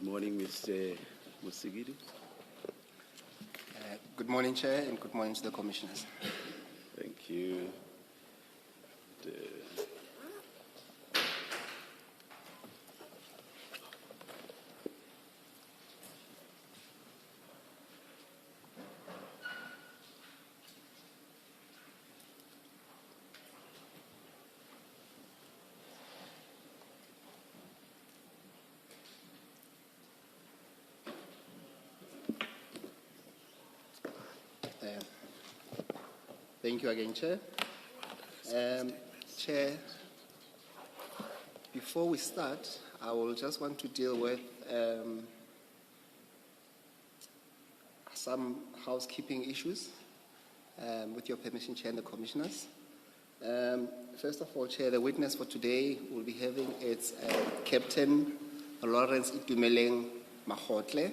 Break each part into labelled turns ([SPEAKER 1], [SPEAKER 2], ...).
[SPEAKER 1] Good morning, Mr. Musigidi.
[SPEAKER 2] Good morning, Chair, and good morning to the Commissioners.
[SPEAKER 1] Thank you.
[SPEAKER 2] Thank you again, Chair. Chair, before we start, I will just want to deal with some housekeeping issues with your permission, Chair, and the Commissioners. First of all, Chair, the witness for today will be having its Captain Lawrence Itumeleng Mahotle.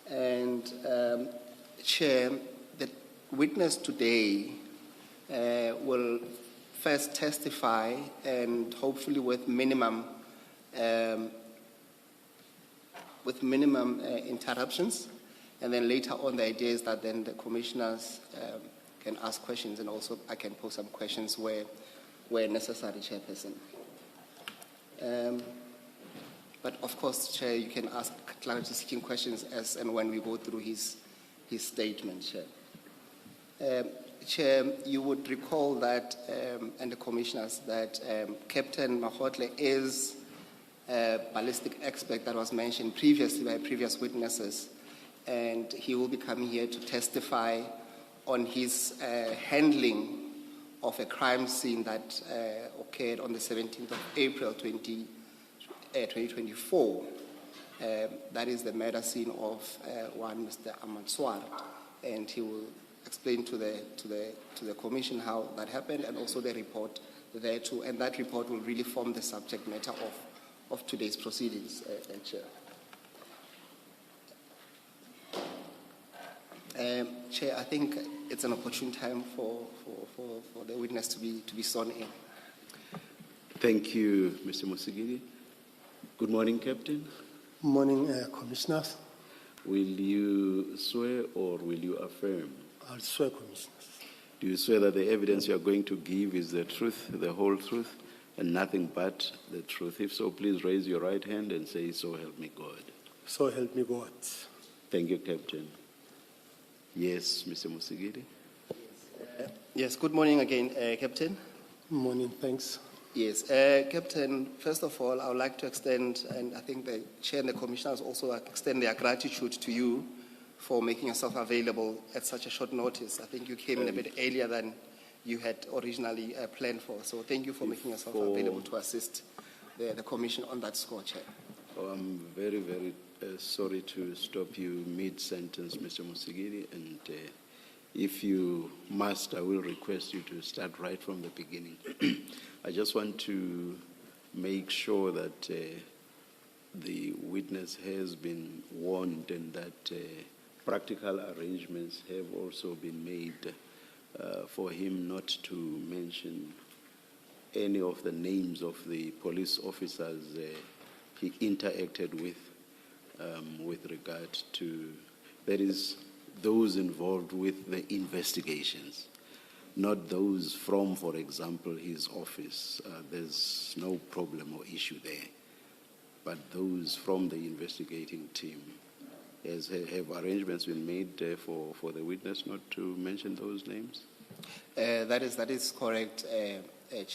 [SPEAKER 2] And Chair, the witness today will first testify, and hopefully with minimum interruptions. And then later on, the idea is that then the commissioners can ask questions, and also I can pose some questions where necessary, Chairperson. But of course, Chair, you can ask clarity-seeking questions as and when we go through his statement, Chair. Chair, you would recall that, and the commissioners, that Captain Mahotle is a ballistic expert that was mentioned previously by previous witnesses, and he will be coming here to testify on his handling of a crime scene that occurred on the 17th of April 2024. That is the murder scene of one Mr. Amatswar, and he will explain to the commission how that happened, and also the report there too. And that report will really form the subject matter of today's proceedings, Chair. Chair, I think it's an opportune time for the witness to be sworn in.
[SPEAKER 1] Thank you, Mr. Musigidi. Good morning, Captain.
[SPEAKER 3] Morning, Commissioners.
[SPEAKER 1] Will you swear or will you affirm?
[SPEAKER 3] I'll swear, Commissioners.
[SPEAKER 1] Do you swear that the evidence you are going to give is the truth, the whole truth, and nothing but the truth? If so, please raise your right hand and say, "So help me God."
[SPEAKER 3] So help me God.
[SPEAKER 1] Thank you, Captain. Yes, Mr. Musigidi.
[SPEAKER 2] Yes, good morning again, Captain.
[SPEAKER 3] Morning, thanks.
[SPEAKER 2] Yes, Captain, first of all, I would like to extend, and I think the Chair and the Commissioners also extend their gratitude to you for making yourself available at such a short notice. I think you came in a bit earlier than you had originally planned for. So thank you for making yourself available to assist the Commission on that score, Chair.
[SPEAKER 1] Oh, I'm very, very sorry to stop you mid-sentence, Mr. Musigidi, and if you must, I will request you to start right from the beginning. I just want to make sure that the witness has been warned and that practical arrangements have also been made for him not to mention any of the names of the police officers he interacted with regard to, that is, those involved with the investigations, not those from, for example, his office. There's no problem or issue there. But those from the investigating team, have arrangements been made for the witness not to mention those names?
[SPEAKER 2] That is correct, Chair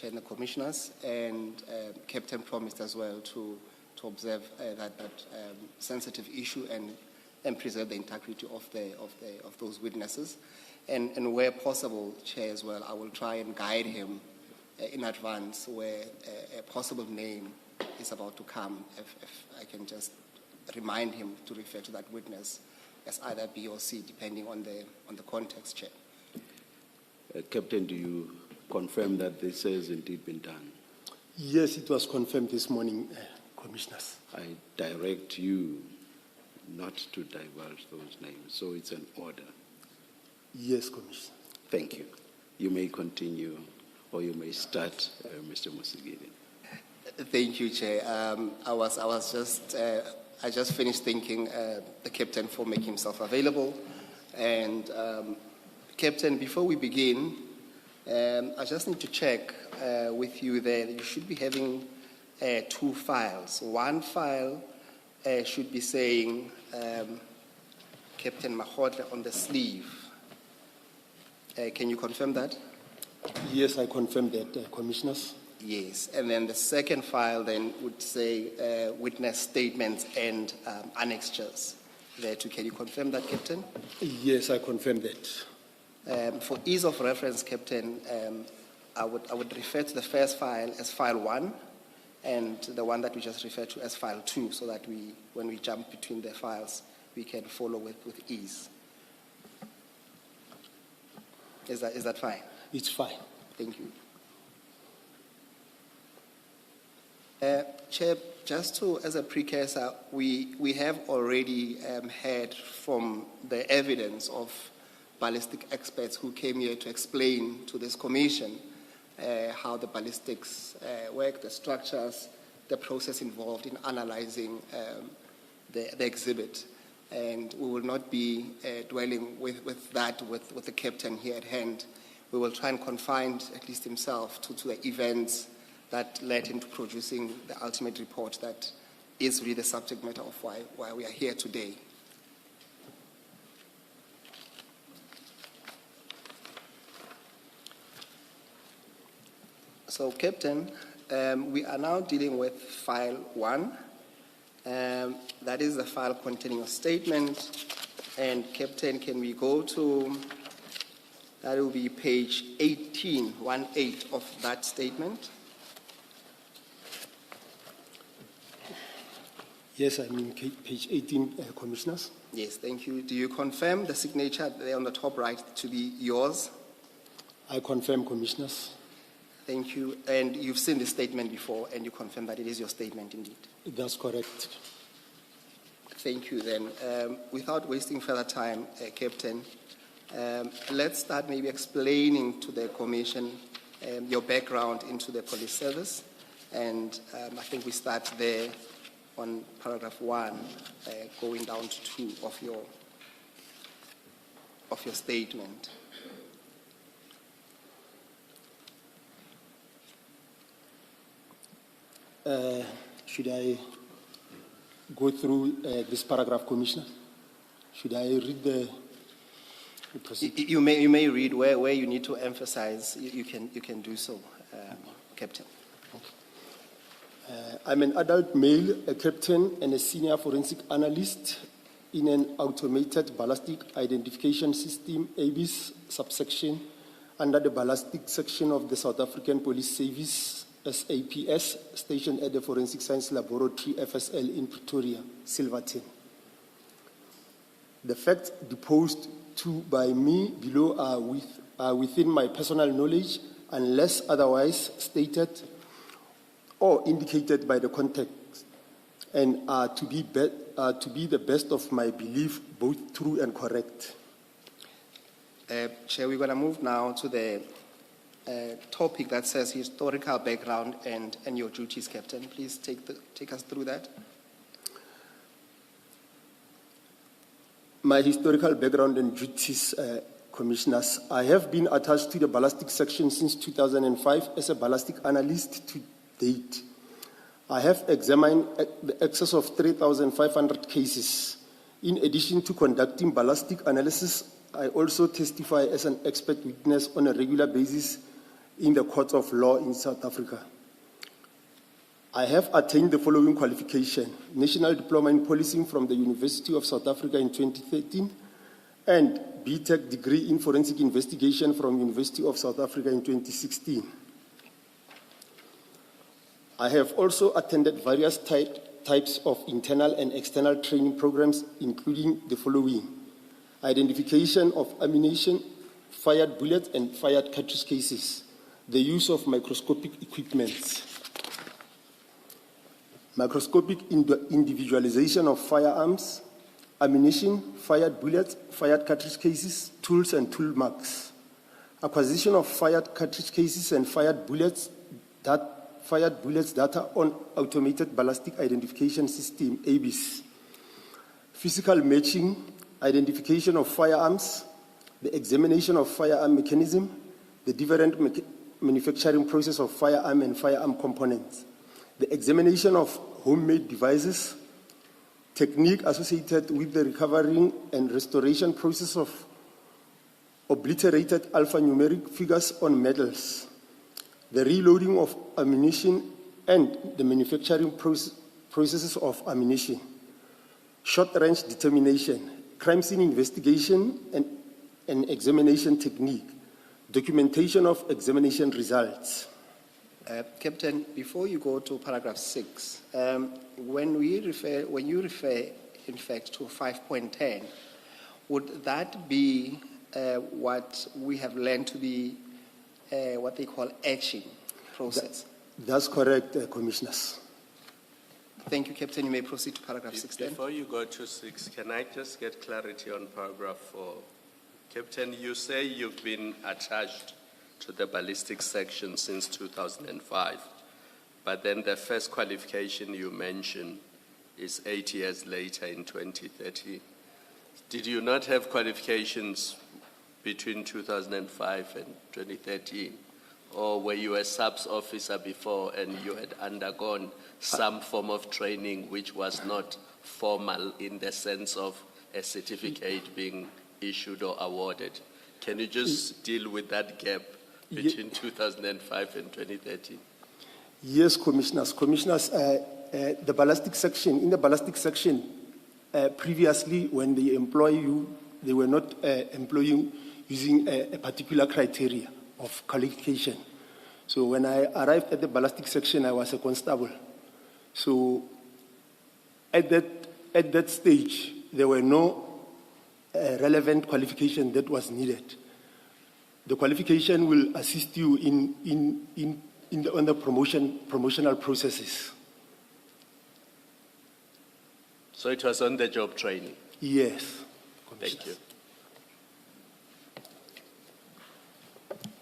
[SPEAKER 2] and the Commissioners, and Captain promised as well to observe that sensitive issue and preserve the integrity of those witnesses. And where possible, Chair, as well, I will try and guide him in advance where a possible name is about to come, if I can just remind him to refer to that witness as either B or C, depending on the context, Chair.
[SPEAKER 1] Captain, do you confirm that this has indeed been done?
[SPEAKER 3] Yes, it was confirmed this morning, Commissioners.
[SPEAKER 1] I direct you not to divulge those names, so it's an order.
[SPEAKER 3] Yes, Commissioner.
[SPEAKER 1] Thank you. You may continue, or you may start, Mr. Musigidi.
[SPEAKER 2] Thank you, Chair. I was just I just finished thanking the captain for making himself available. And Captain, before we begin, I just need to check with you there. You should be having two files. One file should be saying Captain Mahotle on the sleeve. Can you confirm that?
[SPEAKER 3] Yes, I confirm that, Commissioners.
[SPEAKER 2] Yes, and then the second file then would say witness statements and annexures there too. Can you confirm that, Captain?
[SPEAKER 3] Yes, I confirm that.
[SPEAKER 2] For ease of reference, Captain, I would refer to the first file as file 1 and the one that we just referred to as file 2, so that when we jump between the files, we can follow with ease. Is that fine?
[SPEAKER 3] It's fine.
[SPEAKER 2] Thank you. Chair, just as a precursor, we have already heard from the evidence of ballistic experts who came here to explain to this commission how the ballistics work, the structures, the process involved in analyzing the exhibit. And we will not be dwelling with that with the captain here at hand. We will try and confine, at least himself, to the events that led him to producing the ultimate report that is really the subject matter of why we are here today. So, Captain, we are now dealing with file 1. That is the file containing a statement. And, Captain, can we go to, that will be page 18 of that statement.
[SPEAKER 3] Yes, I'm in page 18, Commissioners.
[SPEAKER 2] Yes, thank you. Do you confirm the signature there on the top right to be yours?
[SPEAKER 3] I confirm, Commissioners.
[SPEAKER 2] Thank you. And you've seen the statement before, and you confirm that it is your statement indeed?
[SPEAKER 3] That's correct.
[SPEAKER 2] Thank you then. Without wasting further time, Captain, let's start maybe explaining to the Commission your background into the police service. And I think we start there on paragraph 1, going down to 2 of your statement.
[SPEAKER 3] Should I go through this paragraph, Commissioner? Should I read the proceed?
[SPEAKER 2] You may read where you need to emphasize. You can do so, Captain.
[SPEAKER 3] I'm an adult male, a captain, and a senior forensic analyst in an automated ballistic identification system, ABIS subsection, under the ballistic section of the South African Police Service, SAPS, stationed at the Forensic Science Laboratory, FSL, in Pretoria, Silverton. The facts deposed to by me below are within my personal knowledge, unless otherwise stated or indicated by the context, and are to be the best of my belief, both true and correct.
[SPEAKER 2] Chair, we're going to move now to the topic that says historical background and your duties, Captain. Please take us through that.
[SPEAKER 3] My historical background and duties, Commissioners. I have been attached to the ballistic section since 2005 as a ballistic analyst to date. I have examined the excess of 3,500 cases. In addition to conducting ballistic analysis, I also testify as an expert witness on a regular basis in the courts of law in South Africa. I have attained the following qualification: National Diploma in Policing from the University of South Africa in 2013, and BTech degree in Forensic Investigation from University of South Africa in 2016. I have also attended various types of internal and external training programs, including the following: identification of ammunition, fired bullets and fired cartridge cases, the use of microscopic equipment, microscopic individualization of firearms, ammunition, fired bullets, fired cartridge cases, tools and tool marks, acquisition of fired cartridge cases and fired bullets data on automated ballistic identification system, ABIS, physical matching, identification of firearms, the examination of firearm mechanism, the different manufacturing process of firearm and firearm components, the examination of homemade devices, technique associated with the recovering and restoration process of obliterated alphanumeric figures on medals, the reloading of ammunition and the manufacturing processes of ammunition, short-range determination, crime scene investigation and examination technique, documentation of examination results.
[SPEAKER 2] Captain, before you go to paragraph 6, when you refer, in fact, to 5.10, would that be what we have learned to be what they call etching process?
[SPEAKER 3] That's correct, Commissioners.
[SPEAKER 2] Thank you, Captain. You may proceed to paragraph 6 then.
[SPEAKER 4] Before you go to 6, can I just get clarity on paragraph 4? Captain, you say you've been attached to the ballistics section since 2005, but then the first qualification you mentioned is 8 years later in 2013. Did you not have qualifications between 2005 and 2013? Or were you a subs officer before and you had undergone some form of training which was not formal in the sense of a certificate being issued or awarded? Can you just deal with that gap between 2005 and 2013?
[SPEAKER 3] Yes, Commissioners. Commissioners, the ballistic section, in the ballistic section, previously when they employ you, they were not employing using a particular criteria of qualification. So when I arrived at the ballistic section, I was a constable. So at that stage, there were no relevant qualification that was needed. The qualification will assist you on the promotional processes.
[SPEAKER 4] So it was on-the-job training?
[SPEAKER 3] Yes.
[SPEAKER 4] Thank you.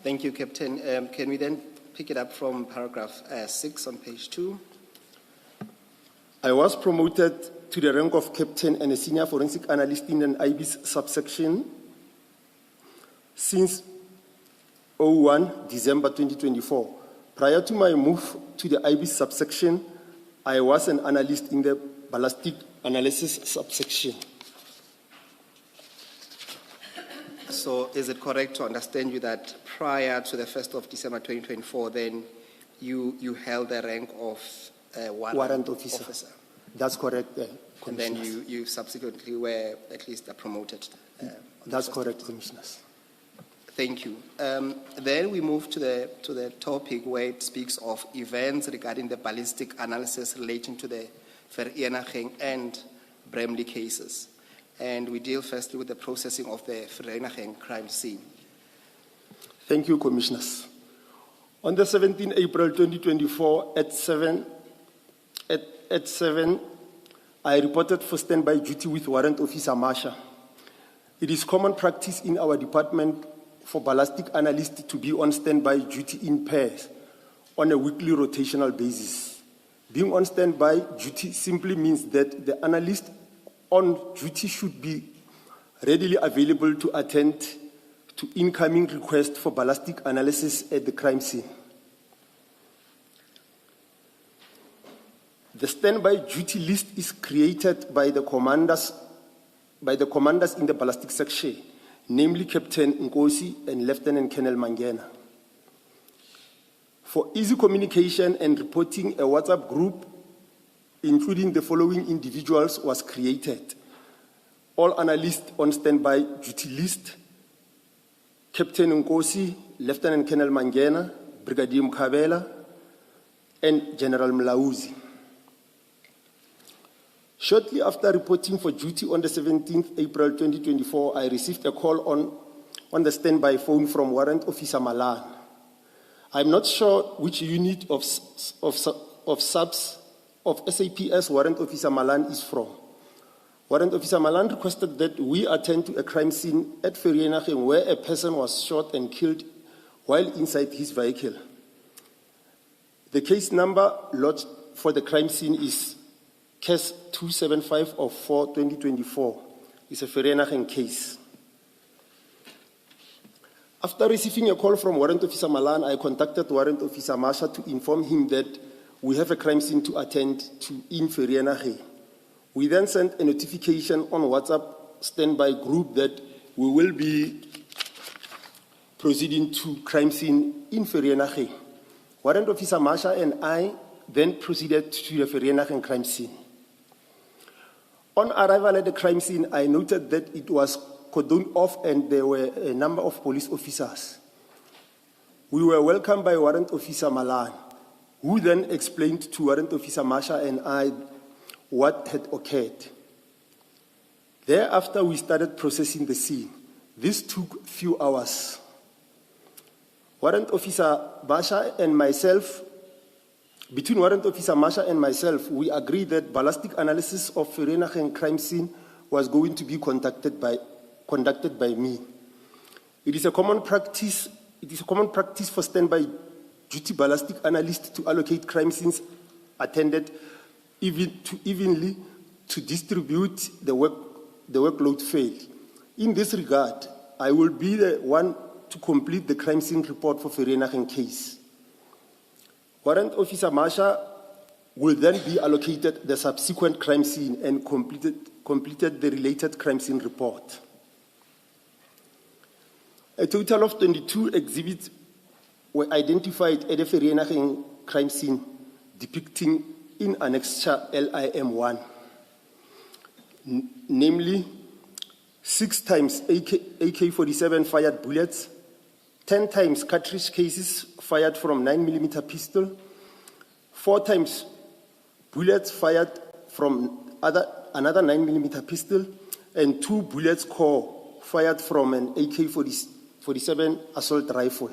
[SPEAKER 2] Thank you, Captain. Can we then pick it up from paragraph 6 on page 2?
[SPEAKER 3] I was promoted to the rank of captain and a senior forensic analyst in an IBIS subsection since 01 December 2024. Prior to my move to the IBIS subsection, I was an analyst in the ballistic analysis subsection.
[SPEAKER 2] So is it correct to understand you that prior to the 1st of December 2024, then you held the rank of warrant officer?
[SPEAKER 3] That's correct,
[SPEAKER 2] And then you subsequently were at least promoted?
[SPEAKER 3] That's correct, Commissioners.
[SPEAKER 2] Thank you. Then we move to the topic where it speaks of events regarding the ballistic analysis relating to the Ferah and Bramley cases. And we deal firstly with the processing of the Ferah crime scene.
[SPEAKER 3] Thank you, Commissioners. On the 17th April 2024 at 7, I reported for standby duty with Warrant Officer Marsha. It is common practice in our department for ballistic analysts to be on standby duty in pairs on a weekly rotational basis. Being on standby duty simply means that the analyst on duty should be readily available to attend to incoming requests for ballistic analysis at the crime scene. The standby duty list is created by the commanders in the ballistic section, namely Captain Nkosi and Lieutenant Colonel Mangena. For easy communication and reporting, a WhatsApp group, including the following individuals, was created. All analysts on standby duty list: Captain Nkosi, Lieutenant Colonel Mangena, Brigadier Mkhabela, and General Mlauzi. Shortly after reporting for duty on the 17th April 2024, I received a call on the standby phone from Warrant Officer Malan. I'm not sure which unit of SAPS Warrant Officer Malan is from. Warrant Officer Malan requested that we attend to a crime scene at Ferah where a person was shot and killed while inside his vehicle. The case number lodged for the crime scene is case 275 of 4/2024 is a Vereeniging case. After receiving a call from Warrant Officer Malan, I contacted Warrant Officer Masha to inform him that we have a crime scene to attend to in Vereeniging. We then sent a notification on WhatsApp standby group that we will be proceeding to crime scene in Vereeniging. Warrant Officer Masha and I then proceeded to the Vereeniging crime scene. On arrival at the crime scene, I noted that it was cordoned off and there were a number of police officers. We were welcomed by Warrant Officer Malan, who then explained to Warrant Officer Masha and I what had occurred. Thereafter, we started processing the scene. This took a few hours. Warrant Officer Masha and myself, between Warrant Officer Masha and myself, we agreed that ballistic analysis of Vereeniging crime scene was going to be conducted by me. It is a common practice for standby duty ballistic analysts to allocate crime scenes attended evenly to distribute the workload fairly. In this regard, I will be the one to complete the crime scene report for Vereeniging case. Warrant Officer Masha will then be allocated the subsequent crime scene and completed the related crime scene report. A total of 22 exhibits were identified at the Vereeniging crime scene, depicting in Annexure LIM1, namely 6 times AK-47 fired bullets, 10 times cartridge cases fired from 9mm pistol, 4 times bullets fired from another 9mm pistol, and 2 bullets core fired from an AK-47 assault rifle.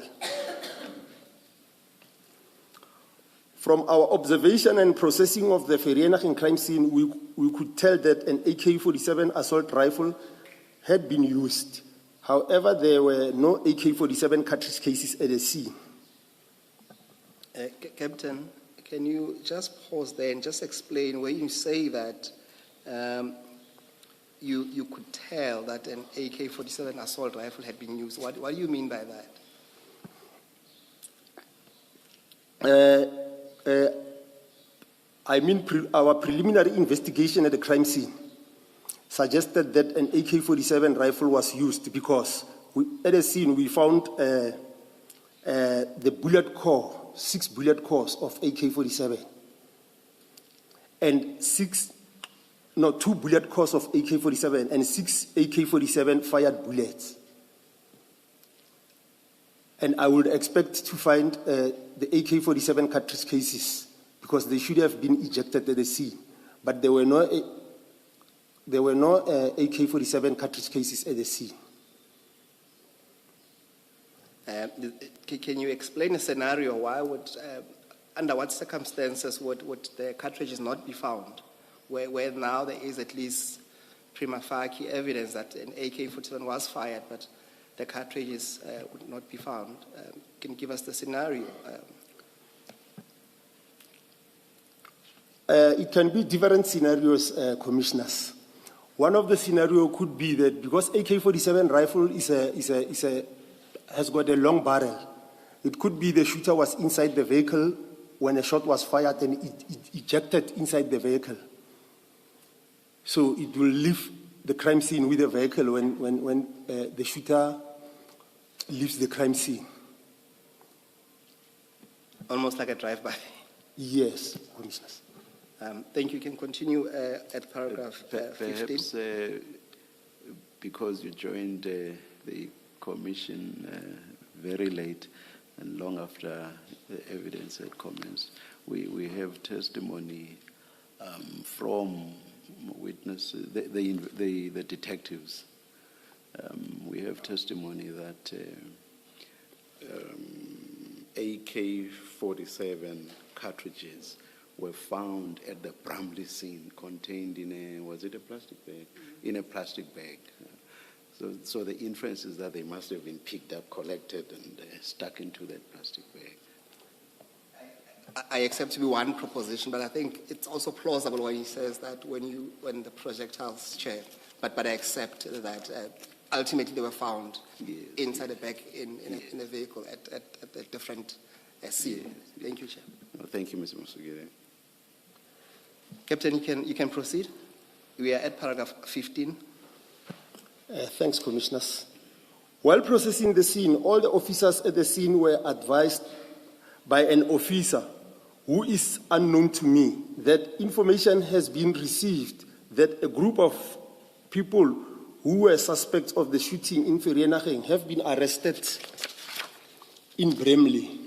[SPEAKER 3] From our observation and processing of the Vereeniging crime scene, we could tell that an AK-47 assault rifle had been used. However, there were no AK-47 cartridge cases at the scene.
[SPEAKER 2] Captain, can you just pause there and just explain when you say that you could tell that an AK-47 assault rifle had been used? What do you mean by that?
[SPEAKER 3] I mean, our preliminary investigation at the crime scene suggested that an AK-47 rifle was used because at the scene we found the bullet core, 6 bullet cores of AK-47, and 2 bullet cores of AK-47 and 6 AK-47 fired bullets. And I would expect to find the AK-47 cartridge cases because they should have been ejected at the scene, but there were no AK-47 cartridge cases at the scene.
[SPEAKER 2] Can you explain a scenario why under what circumstances would the cartridges not be found, where now there is at least prima facie evidence that an AK-47 was fired, but the cartridges would not be found? Can you give us the scenario?
[SPEAKER 3] It can be different scenarios, commissioners. One of the scenarios could be that because AK-47 rifle has got a long barrel, it could be the shooter was inside the vehicle when a shot was fired and it ejected inside the vehicle. So it will leave the crime scene with the vehicle when the shooter leaves the crime scene.
[SPEAKER 2] Almost like a drive-by.
[SPEAKER 3] Yes, commissioners.
[SPEAKER 2] Thank you. You can continue at paragraph 15.
[SPEAKER 1] Perhaps because you joined the commission very late and long after the evidence had commenced, we have testimony from witnesses, the detectives. We have testimony that AK-47 cartridges were found at the Bramley scene, contained in was it a plastic bag? In a plastic bag. So the inference is that they must have been picked up, collected, and stuck into that plastic bag.
[SPEAKER 2] I accept to be one proposition, but I think it's also plausible when he says that when the projectiles, Chair, but I accept that ultimately they were found inside a bag in a vehicle at a different scene.
[SPEAKER 1] Yes.
[SPEAKER 2] Thank you, Chair.
[SPEAKER 1] Well, thank you, Mr. Musugiri.
[SPEAKER 2] Captain, you can proceed. We are at paragraph 15.
[SPEAKER 3] Thanks, Commissioners. While processing the scene, all the officers at the scene were advised by an officer who is unknown to me that information has been received that a group of people who were suspects of the shooting in Ferah have been arrested in Bramley.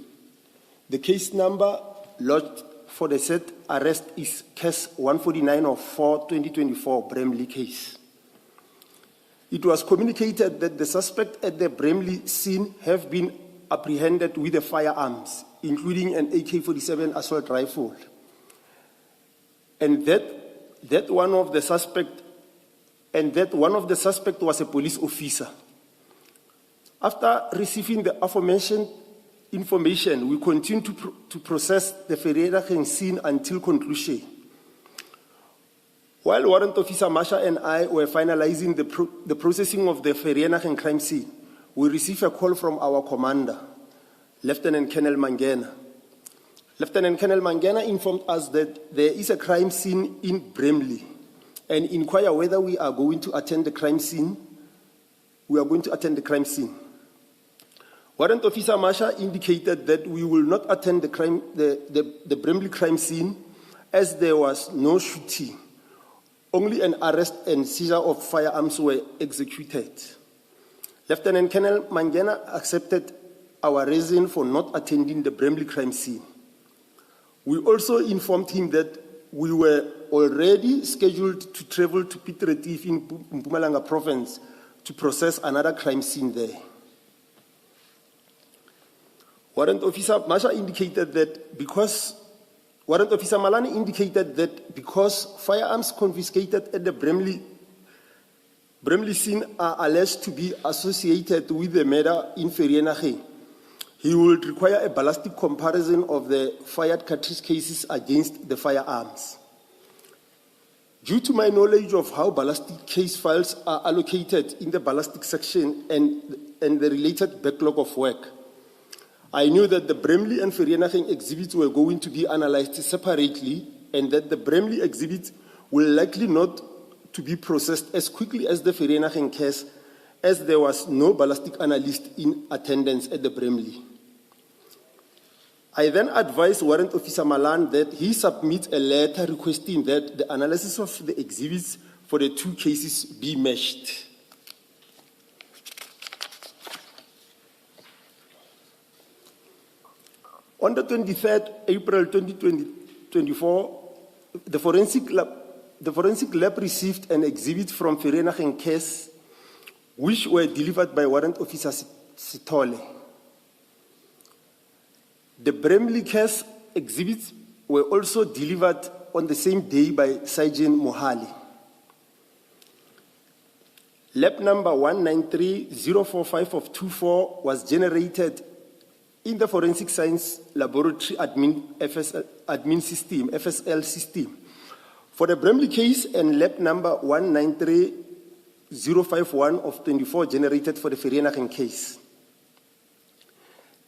[SPEAKER 3] The case number lodged for the said arrest is case 149 of 4/2024 Bramley case. It was communicated that the suspect at the Bramley scene have been apprehended with the firearms, including an AK-47 assault rifle, and that one of the suspect was a police officer. After receiving the aforementioned information, we continue to process the Ferah scene until conclusion. While Warrant Officer Masha and I were finalizing the processing of the Ferah crime scene, we received a call from our commander, Lieutenant Colonel Mangena. Lieutenant Colonel Mangena informed us that there is a crime scene in Bramley and inquire whether we are going to attend the crime scene. We are going to attend the crime scene. Warrant Officer Masha indicated that we will not attend the Bramley crime scene as there was no shooting. Only an arrest and seizure of firearms were executed. Lieutenant Colonel Mangena accepted our reason for not attending the Bramley crime scene. We also informed him that we were already scheduled to travel to Piet Retief in Mpumalanga province to process another crime scene there. Warrant Officer Masha indicated that Warrant Officer Malani indicated that because firearms confiscated at the Bramley scene are alleged to be associated with the murder in Ferah, he would require a ballistic comparison of the fired cartridge cases against the firearms. Due to my knowledge of how ballistic case files are allocated in the ballistic section and the related backlog of work, I knew that the Bramley and Ferah exhibits were going to be analyzed separately and that the Bramley exhibits will likely not to be processed as quickly as the Ferah case, as there was no ballistic analyst in attendance at the Bramley. I then advised Warrant Officer Malan that he submit a letter requesting that the analysis of the exhibits for the two cases be meshed. On the 23rd April 2024, the forensic lab received an exhibit from Ferah case, which were delivered by Warrant Officer Sitole. The Bramley case exhibits were also delivered on the same day by Sergeant Mohali. Lab number 193-045 of 24 was generated in the Forensic Science Laboratory admin system, FSL system, for the Bramley case, and lab number 193-051 of 24 generated for the Ferah case.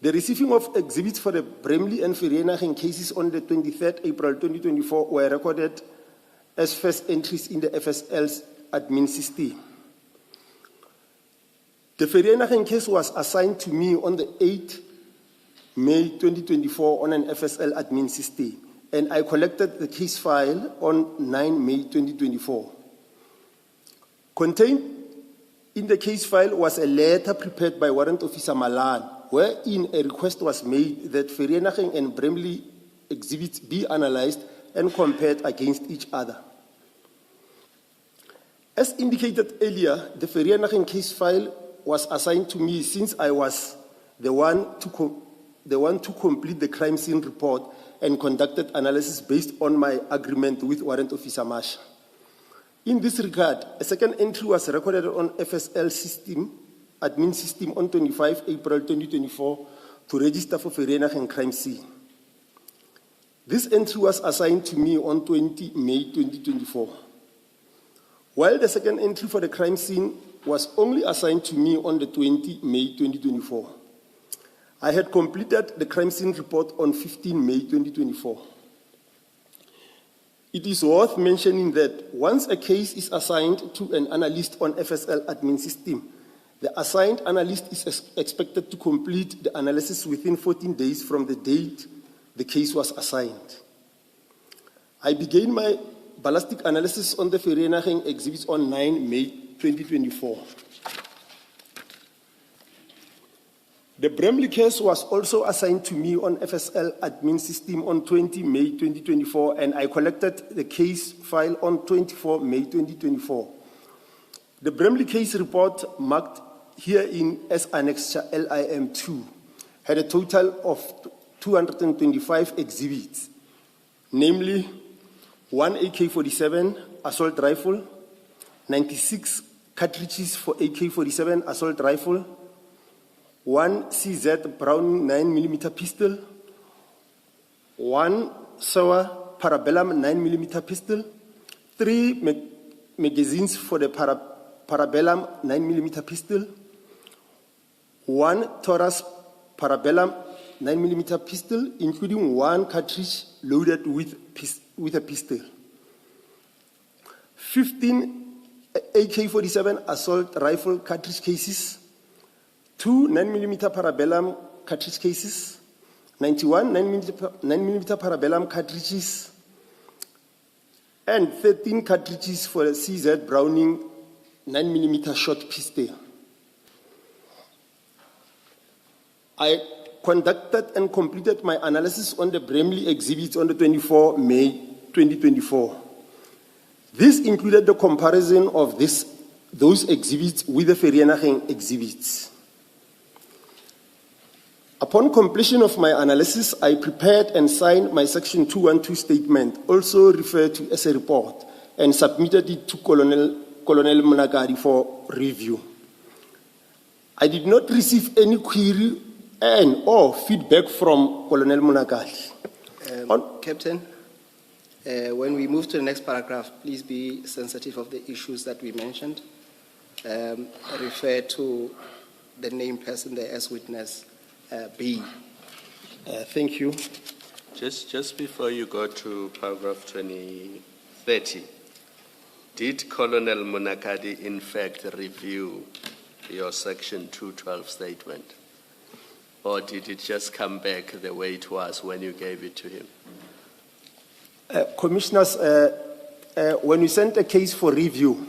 [SPEAKER 3] The receiving of exhibits for the Bramley and Ferah cases on the 23rd April 2024 were recorded as first entries in the FSL's admin system. The Ferah case was assigned to me on the 8th May 2024 on an FSL admin system, and I collected the case file on 9 May 2024. Contained in the case file was a letter prepared by Warrant Officer Malan, wherein a request was made that Ferah and Bramley exhibits be analyzed and compared against each other. As indicated earlier, the Ferah case file was assigned to me since I was the one to complete the crime scene report and conducted analysis based on my agreement with Warrant Officer Masha. In this regard, a second entry was recorded on FSL system, admin system on 25 April 2024 to register for Ferah crime scene. This entry was assigned to me on 20 May 2024, while the second entry for the crime scene was only assigned to me on the 20 May 2024. I had completed the crime scene report on 15 May 2024. It is worth mentioning that once a case is assigned to an analyst on FSL admin system, the assigned analyst is expected to complete the analysis within 14 days from the date the case was assigned. I began my ballistic analysis on the Ferah exhibits on 9 May 2024. The Bramley case was also assigned to me on FSL admin system on 20 May 2024, and I collected the case file on 24 May 2024. The Bramley case report, marked herein as Annexure LIM2, had a total of 225 exhibits, namely 1 AK-47 assault rifle, 96 cartridges for AK-47 assault rifle, 1 CZ Brown 9mm pistol, 1 Sauer Parabellum 9mm pistol, 3 magazines for the Parabellum 9mm pistol, 1 Taurus Parabellum 9mm pistol, including 1 cartridge loaded with a pistol, 15 AK-47 assault rifle cartridge cases, 2 9mm Parabellum cartridge cases, 91 9mm Parabellum cartridges, and 13 cartridges for the CZ Browning 9mm short pistol. I conducted and completed my analysis on the Bramley exhibits on the 24 May 2024. This included the comparison of those exhibits with the Ferah exhibits. Upon completion of my analysis, I prepared and signed my Section 212 statement, also referred to as a report, and submitted it to Colonel Munakadi for review. I did not receive any query or feedback from Colonel Munakadi.
[SPEAKER 2] Captain, when we move to the next paragraph, please be sensitive of the issues that we mentioned. Refer to the named person there as witness B.
[SPEAKER 3] Thank you.
[SPEAKER 4] Just before you go to paragraph 2030, did Colonel Munakadi in fact review your Section 212 statement? Or did it just come back the way it was when you gave it to him?
[SPEAKER 3] Commissioners, when you send a case for review,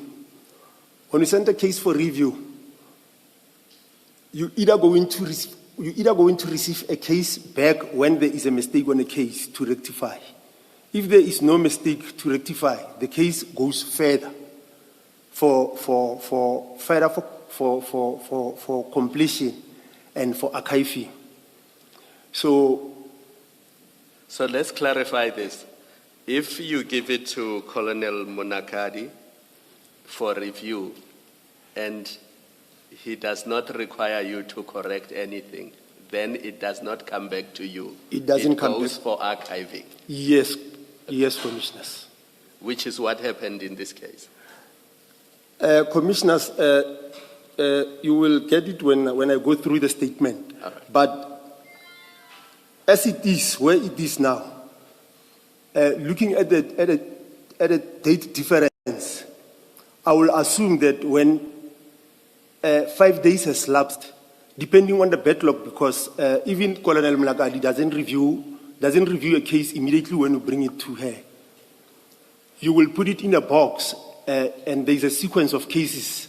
[SPEAKER 3] you either going to receive a case back when there is a mistake on a case to rectify. If there is no mistake to rectify, the case goes further for completion and for archiving. So
[SPEAKER 4] let's clarify this. If you give it to Colonel Munakadi for review and he does not require you to correct anything, then it does not come back to you.
[SPEAKER 3] It doesn't come back.
[SPEAKER 4] It goes for archiving.
[SPEAKER 3] Yes, Commissioners.
[SPEAKER 4] Which is what happened in this case.
[SPEAKER 3] Commissioners, you will get it when I go through the statement.
[SPEAKER 4] All right.
[SPEAKER 3] But as it is, where it is now, looking at the date difference, I will assume that when 5 days has lapsed, depending on the backlog, because even Colonel Mlakadi doesn't review a case immediately when you bring it to her. You will put it in a box, and there's a sequence of cases.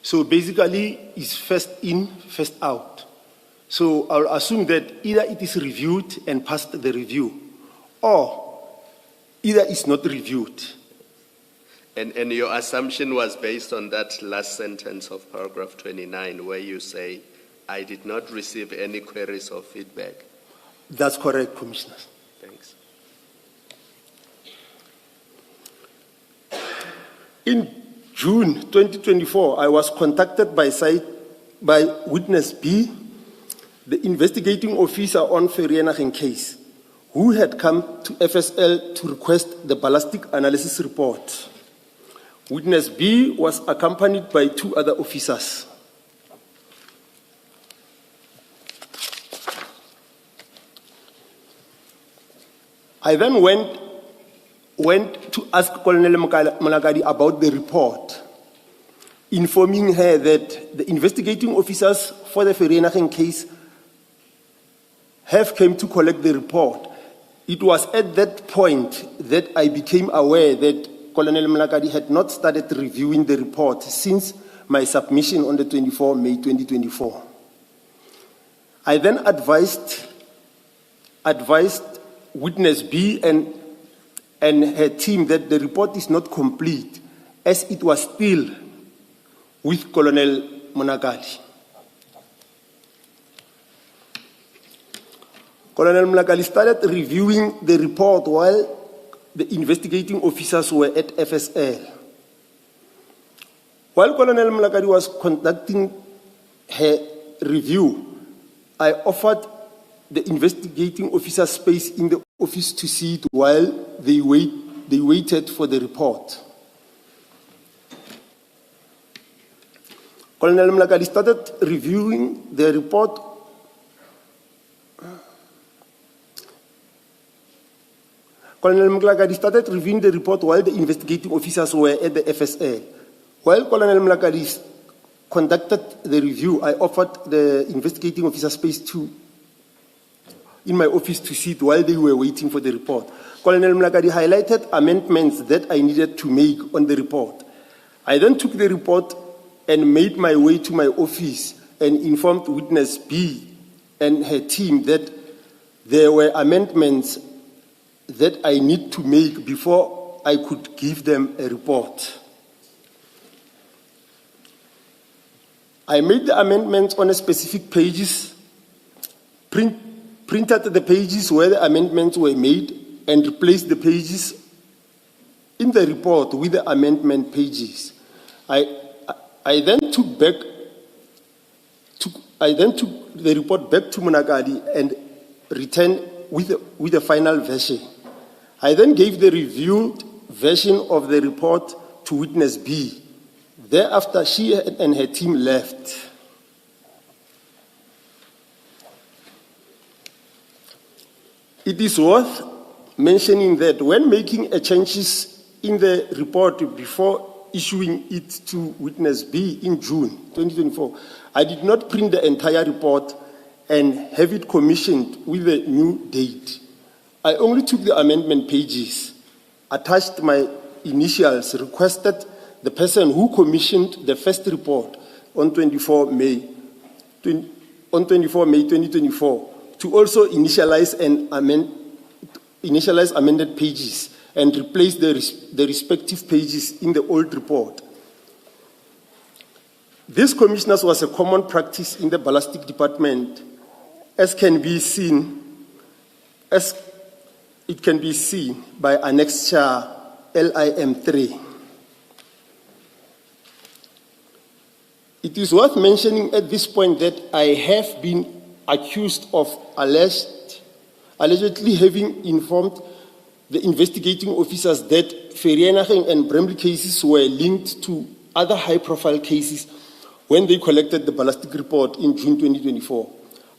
[SPEAKER 3] So basically, it's first in, first out. So I'll assume that either it is reviewed and passed the review, or either it's not reviewed.
[SPEAKER 4] And your assumption was based on that last sentence of paragraph 29, where you say, I did not receive any queries or feedback.
[SPEAKER 3] That's correct, Commissioners.
[SPEAKER 4] Thanks.
[SPEAKER 3] In June 2024, I was contacted by witness B, the investigating officer on Ferah case, who had come to FSL to request the ballistic analysis report. Witness B was accompanied by 2 other officers. I then went to ask Colonel Malagadi about the report, informing her that the investigating officers for the Ferah case have come to collect the report. It was at that point that I became aware that Colonel Malagadi had not started reviewing the report since my submission on the 24 May 2024. I then advised Witness B and her team that the report is not complete, as it was still with Colonel Monagadi. Colonel Monagadi started reviewing the report while the investigating officers were at FSL. While Colonel Monagadi was conducting her review, I offered the investigating officer space in the office to see it while they waited for the report. Colonel Mlakadi started reviewing the report. Colonel Mlakadi started reviewing the report while the investigating officers were at the FSA. While Colonel Mlakadi conducted the review, I offered the investigating officer space in my office to sit while they were waiting for the report. Colonel Mlakadi highlighted amendments that I needed to make on the report. I then took the report and made my way to my office and informed Witness B and her team that there were amendments that I need to make before I could give them a report. I made the amendments on a specific pages, printed the pages where the amendments were made, and replaced the pages in the report with the amendment pages. I then took the report back to Monagadi and returned with the final version. I then gave the reviewed version of the report to Witness B. Thereafter, she and her team left. It is worth mentioning that when making changes in the report before issuing it to Witness B in June 2024, I did not print the entire report and have it commissioned with a new date. I only took the amendment pages, attached my initials, requested the person who commissioned the first report on 24 May 2024 to also initialize amended pages and replace the respective pages in the old report. This, commissioners, was a common practice in the ballistic department, as it can be seen by annexure LIM3. It is worth mentioning at this point that I have been accused of allegedly having informed the investigating officers that Ferah and Bramley cases were linked to other high-profile cases when they collected the ballistic report in June 2024.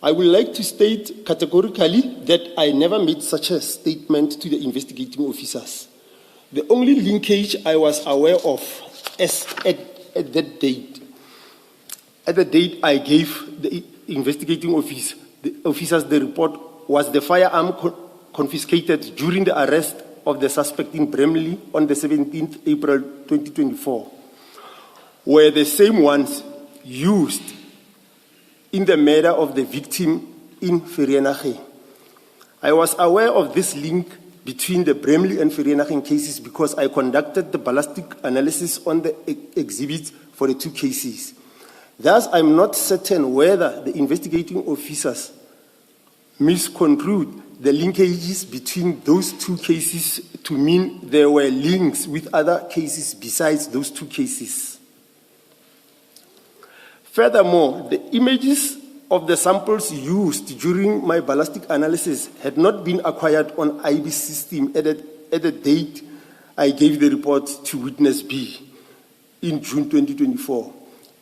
[SPEAKER 3] I would like to state categorically that I never made such a statement to the investigating officers. The only linkage I was aware of at the date I gave the investigating officers the report was the firearm confiscated during the arrest of the suspect in Bramley on the 17th April 2024, were the same ones used in the murder of the victim in Ferah. I was aware of this link between the Bramley and Ferah cases because I conducted the ballistic analysis on the exhibits for the two cases. Thus, I'm not certain whether the investigating officers misconstrued the linkages between those two cases to mean there were links with other cases besides those two cases. Furthermore, the images of the samples used during my ballistic analysis had not been acquired on IB's system at the date I gave the report to Witness B in June 2024.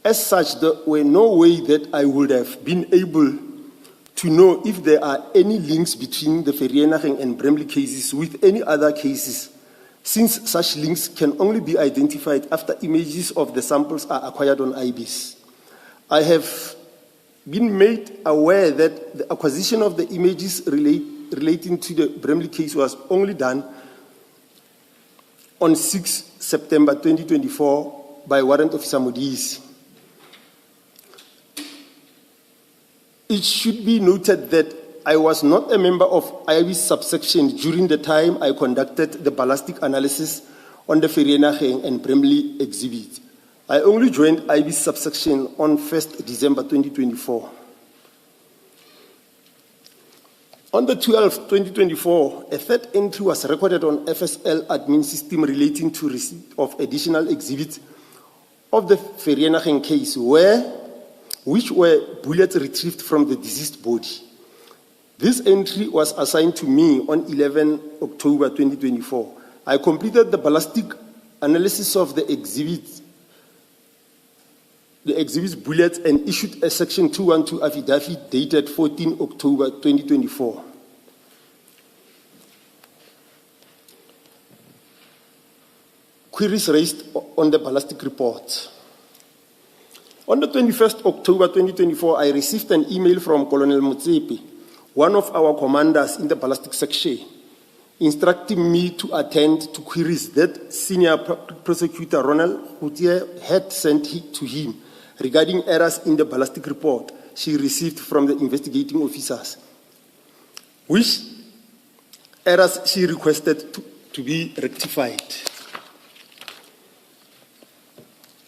[SPEAKER 3] As such, there were no way that I would have been able to know if there are any links between the Ferah and Bramley cases with any other cases, since such links can only be identified after images of the samples are acquired on IBIS. I have been made aware that the acquisition of the images relating to the Bramley case was only done on 6 September 2024 by Warrant Officer Modise. It should be noted that I was not a member of IBIS subsection during the time I conducted the ballistic analysis on the Ferah and Bramley exhibit. I only joined IBIS subsection on 1st December 2024. On the 12th, 2024, a third entry was recorded on FSL admin system relating to receipt of additional exhibits of the Ferah case, which were bullets retrieved from the deceased body. This entry was assigned to me on 11 October 2024. I completed the ballistic analysis of the exhibit's bullets and issued a Section 212 affidavit dated 14 October 2024. Queries raised on the ballistic report. On the 21st October 2024, I received an email from Colonel Motsepe, one of our commanders in the ballistic section, instructing me to attend to queries that Senior Prosecutor Ronald Goutier had sent to him regarding errors in the ballistic report she received from the investigating officers, which errors she requested to be rectified.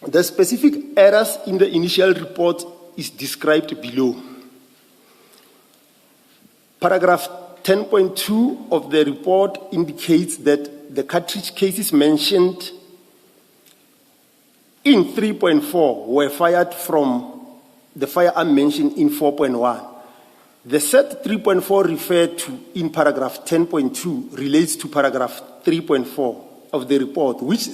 [SPEAKER 3] The specific errors in the initial report is described below. Paragraph 10.2 of the report indicates that the cartridge cases mentioned in 3.4 were fired from the firearm mentioned in 4.1. The set 3.4 referred to in paragraph 10.2 relates to paragraph 3.4 of the report, which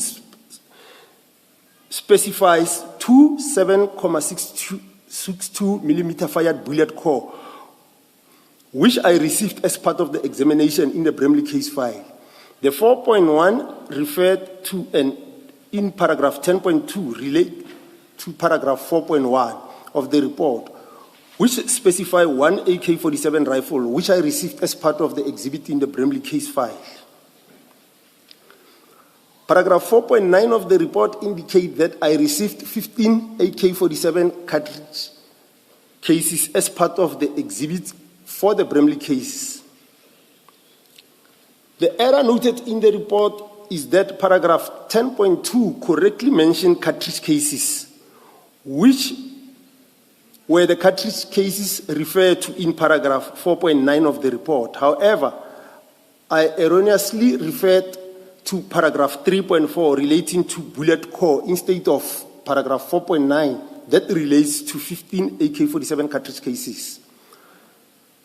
[SPEAKER 3] specifies two 7.62 millimeter fired bullet core, which I received as part of the examination in the Bramley case file. The 4.1 referred to and in paragraph 10.2 relate to paragraph 4.1 of the report, which specify one AK-47 rifle, which I received as part of the exhibit in the Bramley case file. Paragraph 4.9 of the report indicate that I received 15 AK-47 cartridge cases as part of the exhibit for the Bramley case. The error noted in the report is that paragraph 10.2 correctly mentioned cartridge cases, which were the cartridge cases referred to in paragraph 4.9 of the report. However, I erroneously referred to paragraph 3.4 relating to bullet core instead of paragraph 4.9 that relates to 15 AK-47 cartridge cases.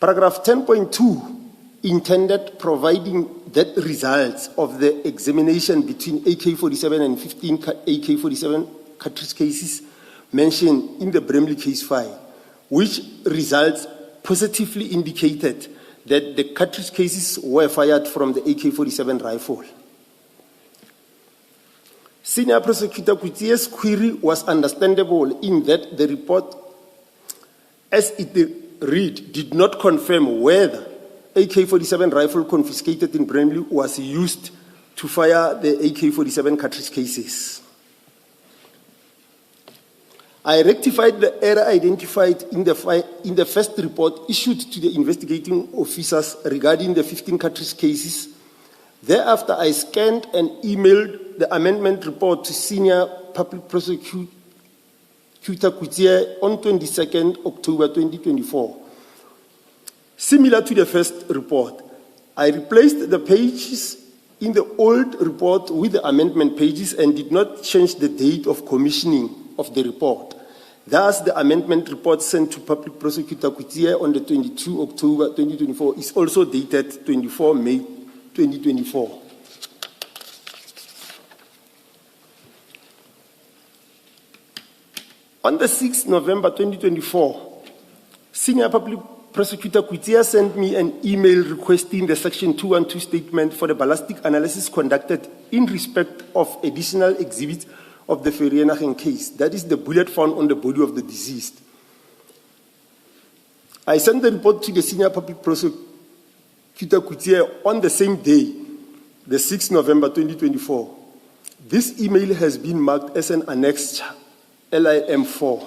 [SPEAKER 3] Paragraph 10.2 intended providing that results of the examination between AK-47 and 15 AK-47 cartridge cases mentioned in the Bramley case file, which results positively indicated that the cartridge cases were fired from the AK-47 rifle. Senior Prosecutor Goutier's query was understandable in that the report, as it read, did not confirm whether AK-47 rifle confiscated in Bramley was used to fire the AK-47 cartridge cases. I rectified the error identified in the first report issued to the investigating officers regarding the 15 cartridge cases. Thereafter, I scanned and emailed the amendment report to Senior Public Prosecutor Goutier on 22nd October 2024. Similar to the first report, I replaced the pages in the old report with the amendment pages and did not change the date of commissioning of the report. Thus, the amendment report sent to Public Prosecutor Kutia on the 22 October 2024 is also dated 24 May 2024. On the 6th November 2024, Senior Public Prosecutor Kutia sent me an email requesting the Section 212 statement for the ballistic analysis conducted in respect of additional exhibits of the Ferah case, that is the bullet found on the body of the deceased. I sent the report to the Senior Public Prosecutor Kutia on the same day, the 6th November 2024. This email has been marked as an annexed LIM4.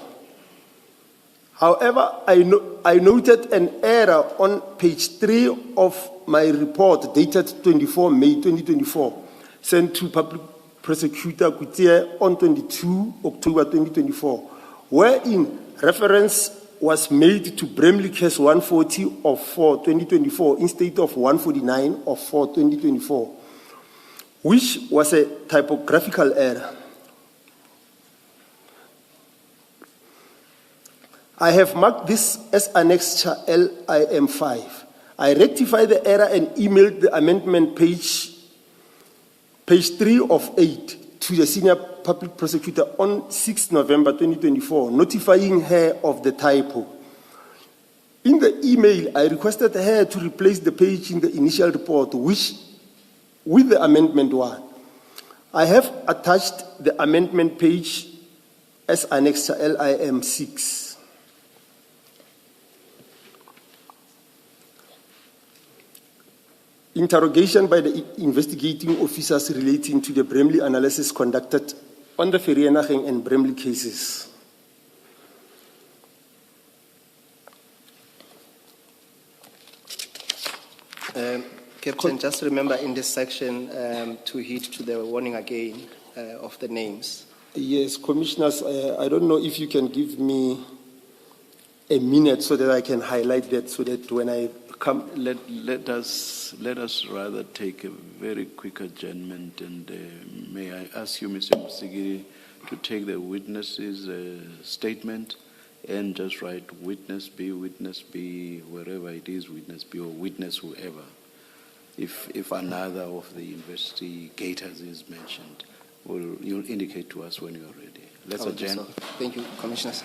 [SPEAKER 3] However, I noted an error on page 3 of my report dated 24 May 2024, sent to Public Prosecutor Kutia on 22 October 2024, wherein reference was made to Bramley case 140 of 4 2024 instead of 149 of 4 2024, which was a typographical error. I have marked this as annexure LIM5. I rectified the error and emailed the amendment page 3 of 8 to the Senior Public Prosecutor on 6 November 2024, notifying her of the typo. In the email, I requested her to replace the page in the initial report with the amendment 1. I have attached the amendment page as annexure LIM6. Interrogation by the investigating officers relating to the Bramley analysis conducted on the Ferah and Bramley cases.
[SPEAKER 2] Captain, just remember in this section to heed to the warning again of the names.
[SPEAKER 3] Yes, Commissioners, I don't know if you can give me a minute so that I can highlight that so that when I come...
[SPEAKER 1] Let us rather take a very quick adjournment, and may I ask you, Mr. Musigiri, to take the witness's statement and just write witness B, wherever it is, witness B or witness whoever. If another of the investigators is mentioned, you'll indicate to us when you are ready. Let's adjourn.
[SPEAKER 2] Thank you, Commissioners.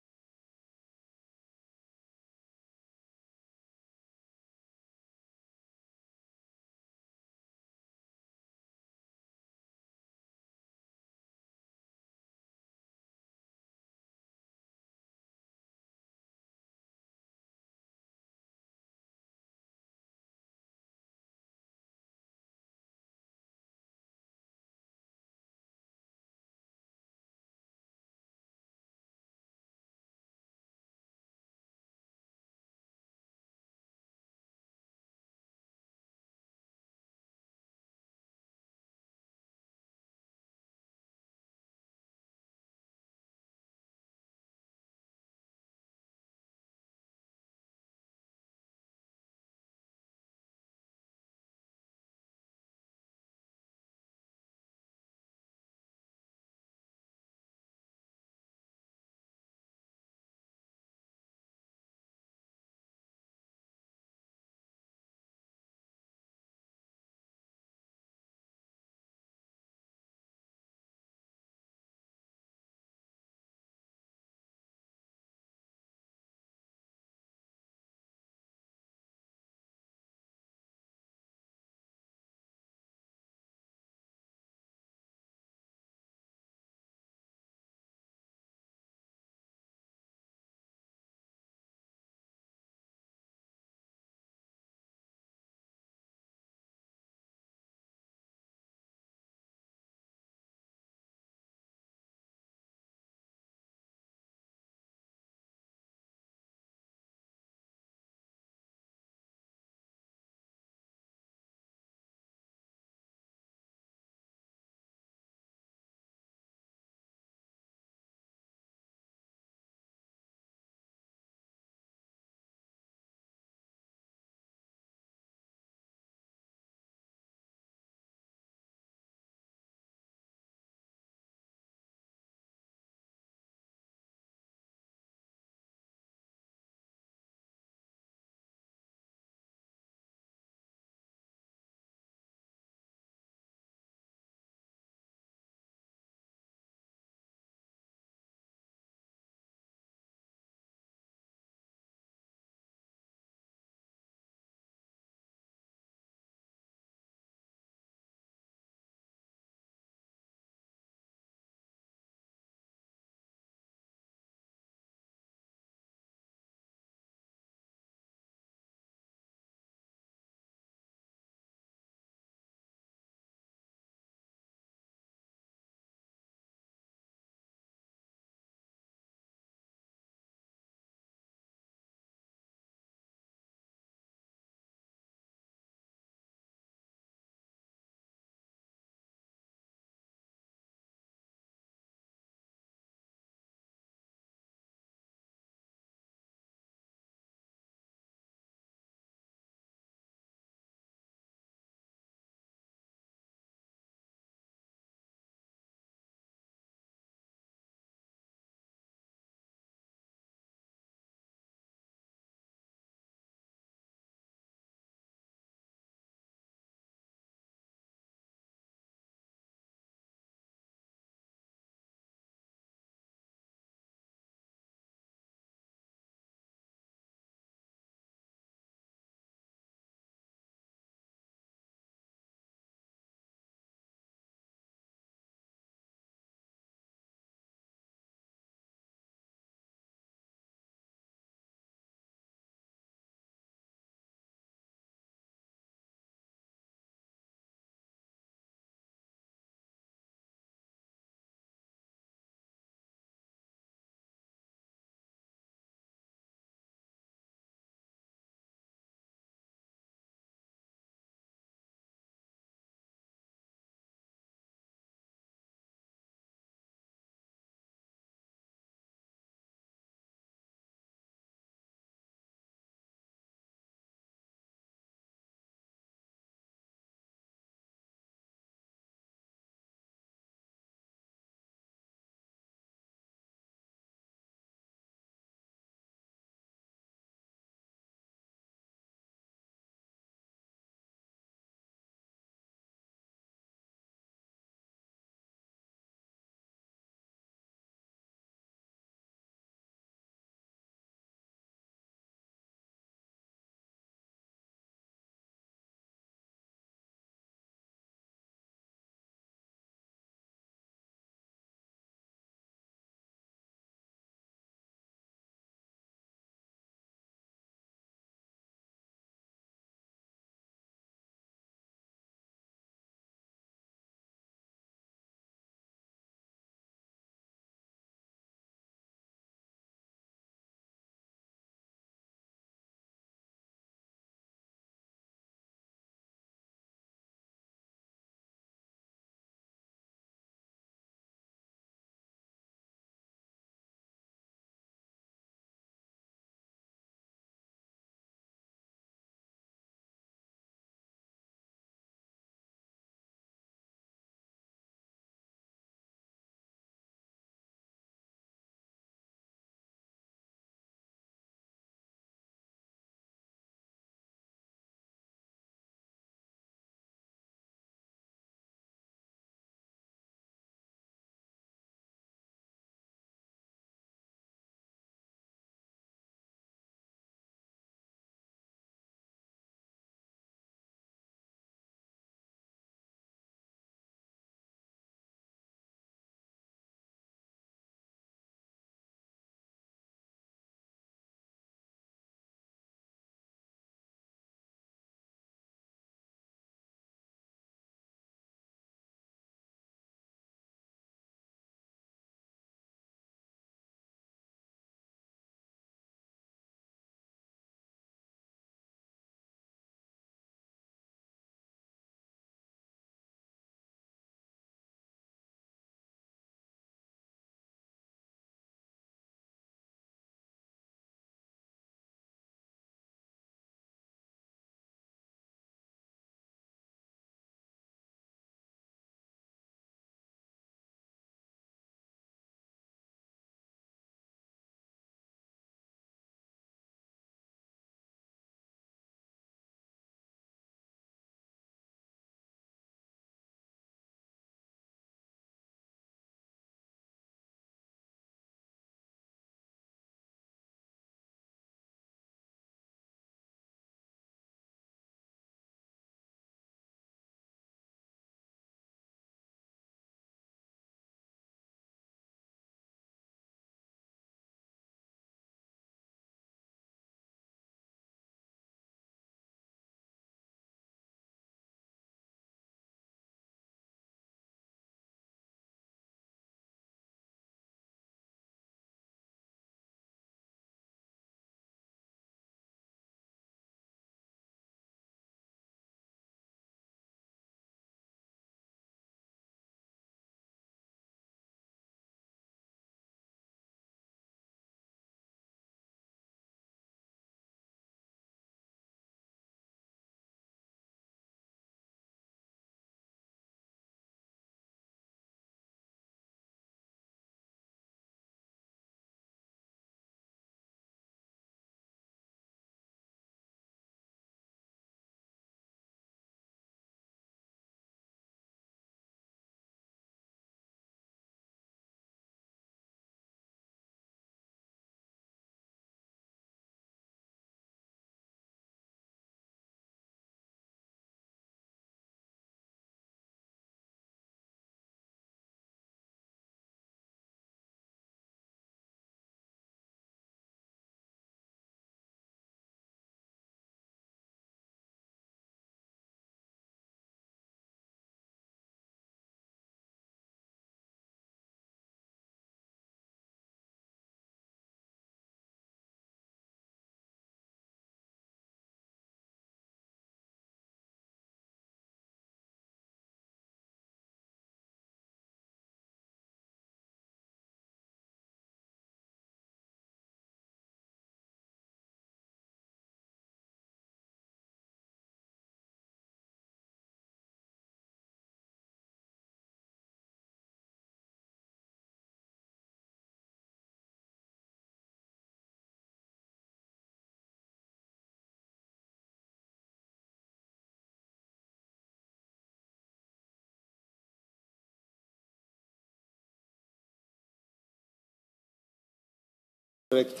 [SPEAKER 3] Correct,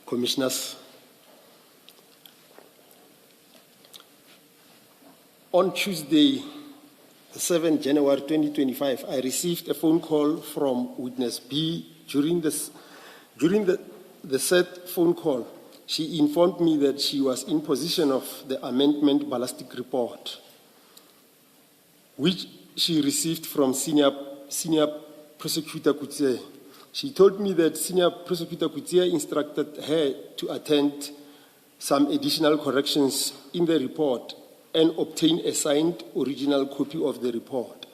[SPEAKER 3] Commissioners. On Tuesday, 7 January 2025, I received a phone call from witness B. During the said phone call, she informed me that she was in possession of the amendment ballistic report, which she received from Senior Prosecutor Kutse. She told me that Senior Prosecutor Kutse instructed her to attend some additional corrections in the report and obtain a signed original copy of the report.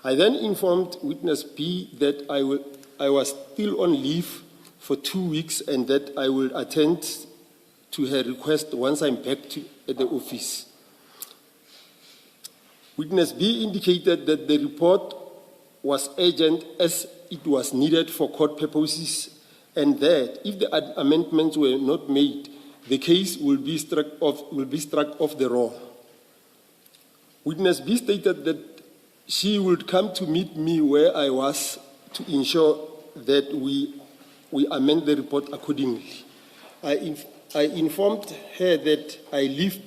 [SPEAKER 3] I then informed witness B that I was still on leave for 2 weeks and that I will attend to her request once I'm back at the office. Witness B indicated that the report was urgent as it was needed for court purposes and that if the amendments were not made, the case will be struck off the roll. Witness B stated that she would come to meet me where I was to ensure that we amend the report accordingly. I informed her that I live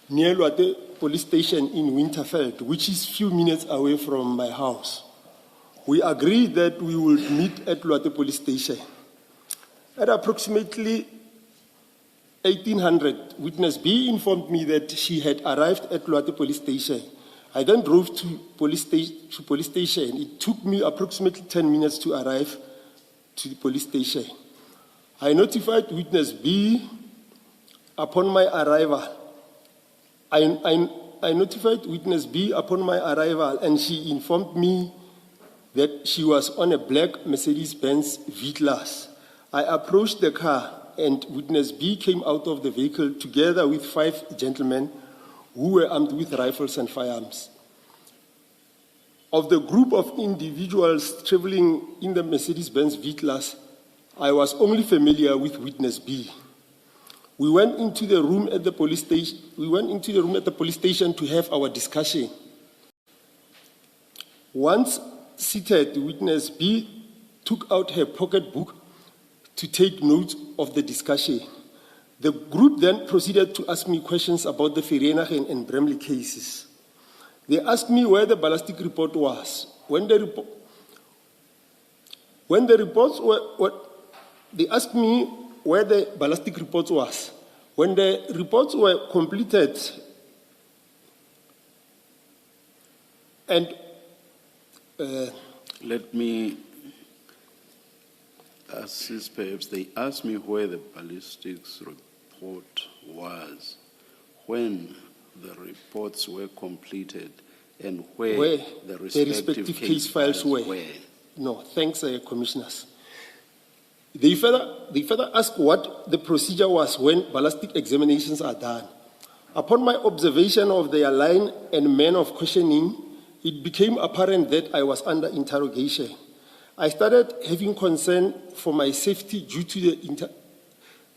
[SPEAKER 3] near Luate police station in Winterfeld, which is few minutes away from my house. We agreed that we would meet at Luate police station. At approximately 1800, witness B informed me that she had arrived at Luate police station. I then drove to police station. It took me approximately 10 minutes to arrive to the police station. I notified witness B upon my arrival. I notified witness B upon my arrival, and she informed me that she was on a black Mercedes-Benz V-Class. I approached the car, and witness B came out of the vehicle together with 5 gentlemen who were armed with rifles and firearms. Of the group of individuals traveling in the Mercedes-Benz V-Class, I was only familiar with witness B. We went into the room at the police station. To have our discussion. Once seated, witness B took out her pocketbook to take notes of the discussion. The group then proceeded to ask me questions about the Ferah and Bramley cases. They asked me where the ballistic report was. They asked me where the ballistic reports was. When the reports were completed and
[SPEAKER 1] let me assist perhaps. They asked me where the ballistics report was, when the reports were completed, and where the respective case files were.
[SPEAKER 3] No, thanks, Commissioners. They further asked what the procedure was when ballistic examinations are done. Upon my observation of their line and manner of questioning, it became apparent that I was under interrogation. I started having concern for my safety due to the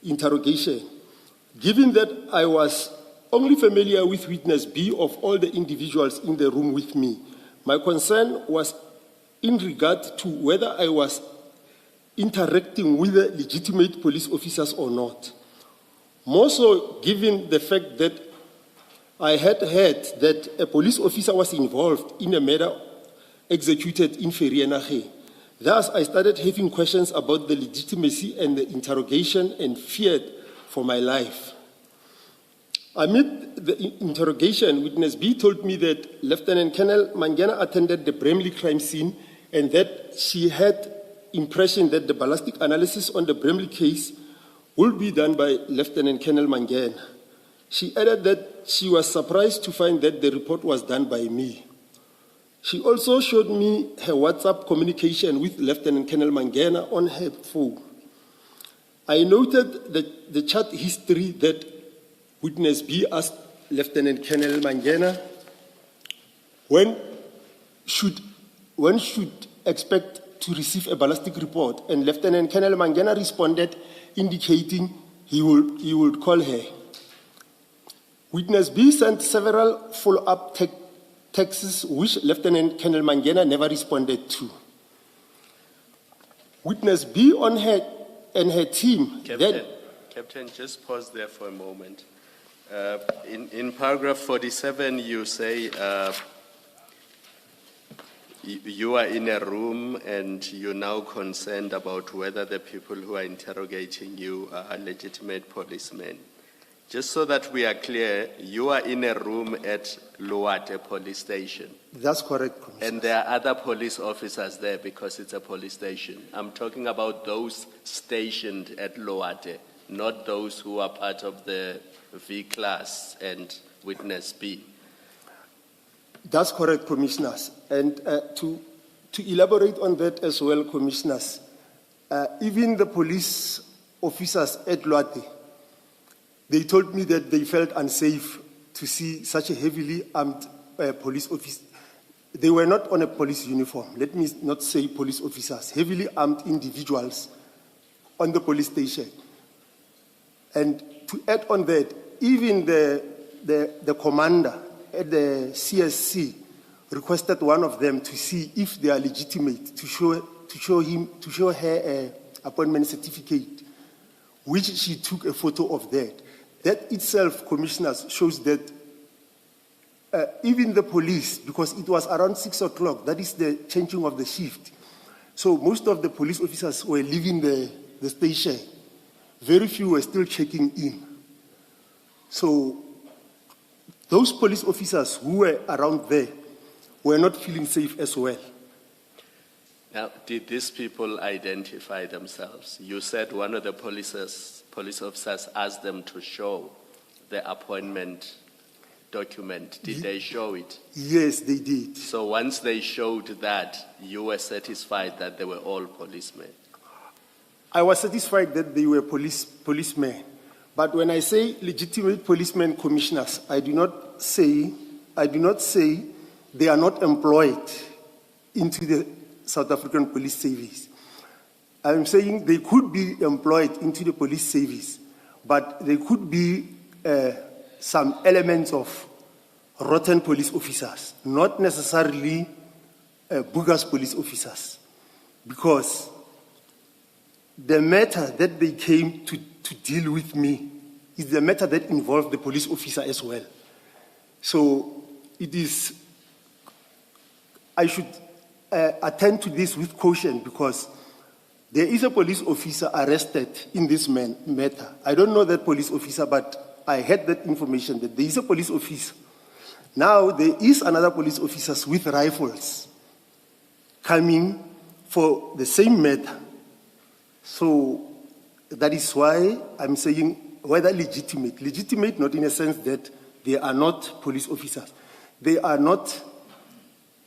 [SPEAKER 3] interrogation. Given that I was only familiar with witness B of all the individuals in the room with me, my concern was in regard to whether I was interacting with the legitimate police officers or not. More so given the fact that I had heard that a police officer was involved in a murder executed in Ferah. Thus, I started having questions about the legitimacy and the interrogation and feared for my life. Amid the interrogation, witness B told me that Lieutenant Colonel Mangena attended the Bramley crime scene and that she had impression that the ballistic analysis on the Bramley case will be done by Lieutenant Colonel Mangena. She added that she was surprised to find that the report was done by me. She also showed me her WhatsApp communication with Lieutenant Colonel Mangena on her phone. I noted the chat history that witness B asked Lieutenant Colonel Mangena when should expect to receive a ballistic report, and Lieutenant Colonel Mangena responded indicating he would call her. Witness B sent several follow-up texts which Lieutenant Colonel Mangena never responded to. Witness B on her and her team.
[SPEAKER 4] Captain, just pause there for a moment. In paragraph 47, you say you are in a room and you're now concerned about whether the people who are interrogating you are legitimate policemen. Just so that we are clear, you are in a room at Loate police station.
[SPEAKER 3] That's correct, Commissioner.
[SPEAKER 4] And there are other police officers there because it's a police station. I'm talking about those stationed at Loate, not those who are part of the V class and witness B.
[SPEAKER 3] That's correct, Commissioners. And to elaborate on that as well, Commissioners, even the police officers at Loate, they told me that they felt unsafe to see such a heavily armed police officer. They were not on a police uniform. Let me not say police officers, heavily armed individuals on the police station. And to add on that, even the commander at the CSC requested one of them to see if they are legitimate, to show her an appointment certificate, which she took a photo of that. That itself, Commissioners, shows that even the police, because it was around 6 o'clock, that is the changing of the shift. So most of the police officers were leaving the station. Very few were still checking in. So those police officers who were around there were not feeling safe as well.
[SPEAKER 4] Now, did these people identify themselves? You said one of the police officers asked them to show the appointment document. Did they show it?
[SPEAKER 3] Yes, they did.
[SPEAKER 4] So once they showed that, you were satisfied that they were all policemen?
[SPEAKER 3] I was satisfied that they were policemen. But when I say legitimate policemen, Commissioners, I do not say they are not employed into the South African Police Service. I'm saying they could be employed into the police service, but they could be some elements of rotten police officers, not necessarily bogus police officers, because the matter that they came to deal with me is the matter that involved the police officer as well. So it is, I should attend to this with caution, because there is a police officer arrested in this matter. I don't know that police officer, but I had that information that there is a police officer. Now there is another police officer with rifles coming for the same matter. So that is why I'm saying whether legitimate. Legitimate not in a sense that they are not police officers. They are not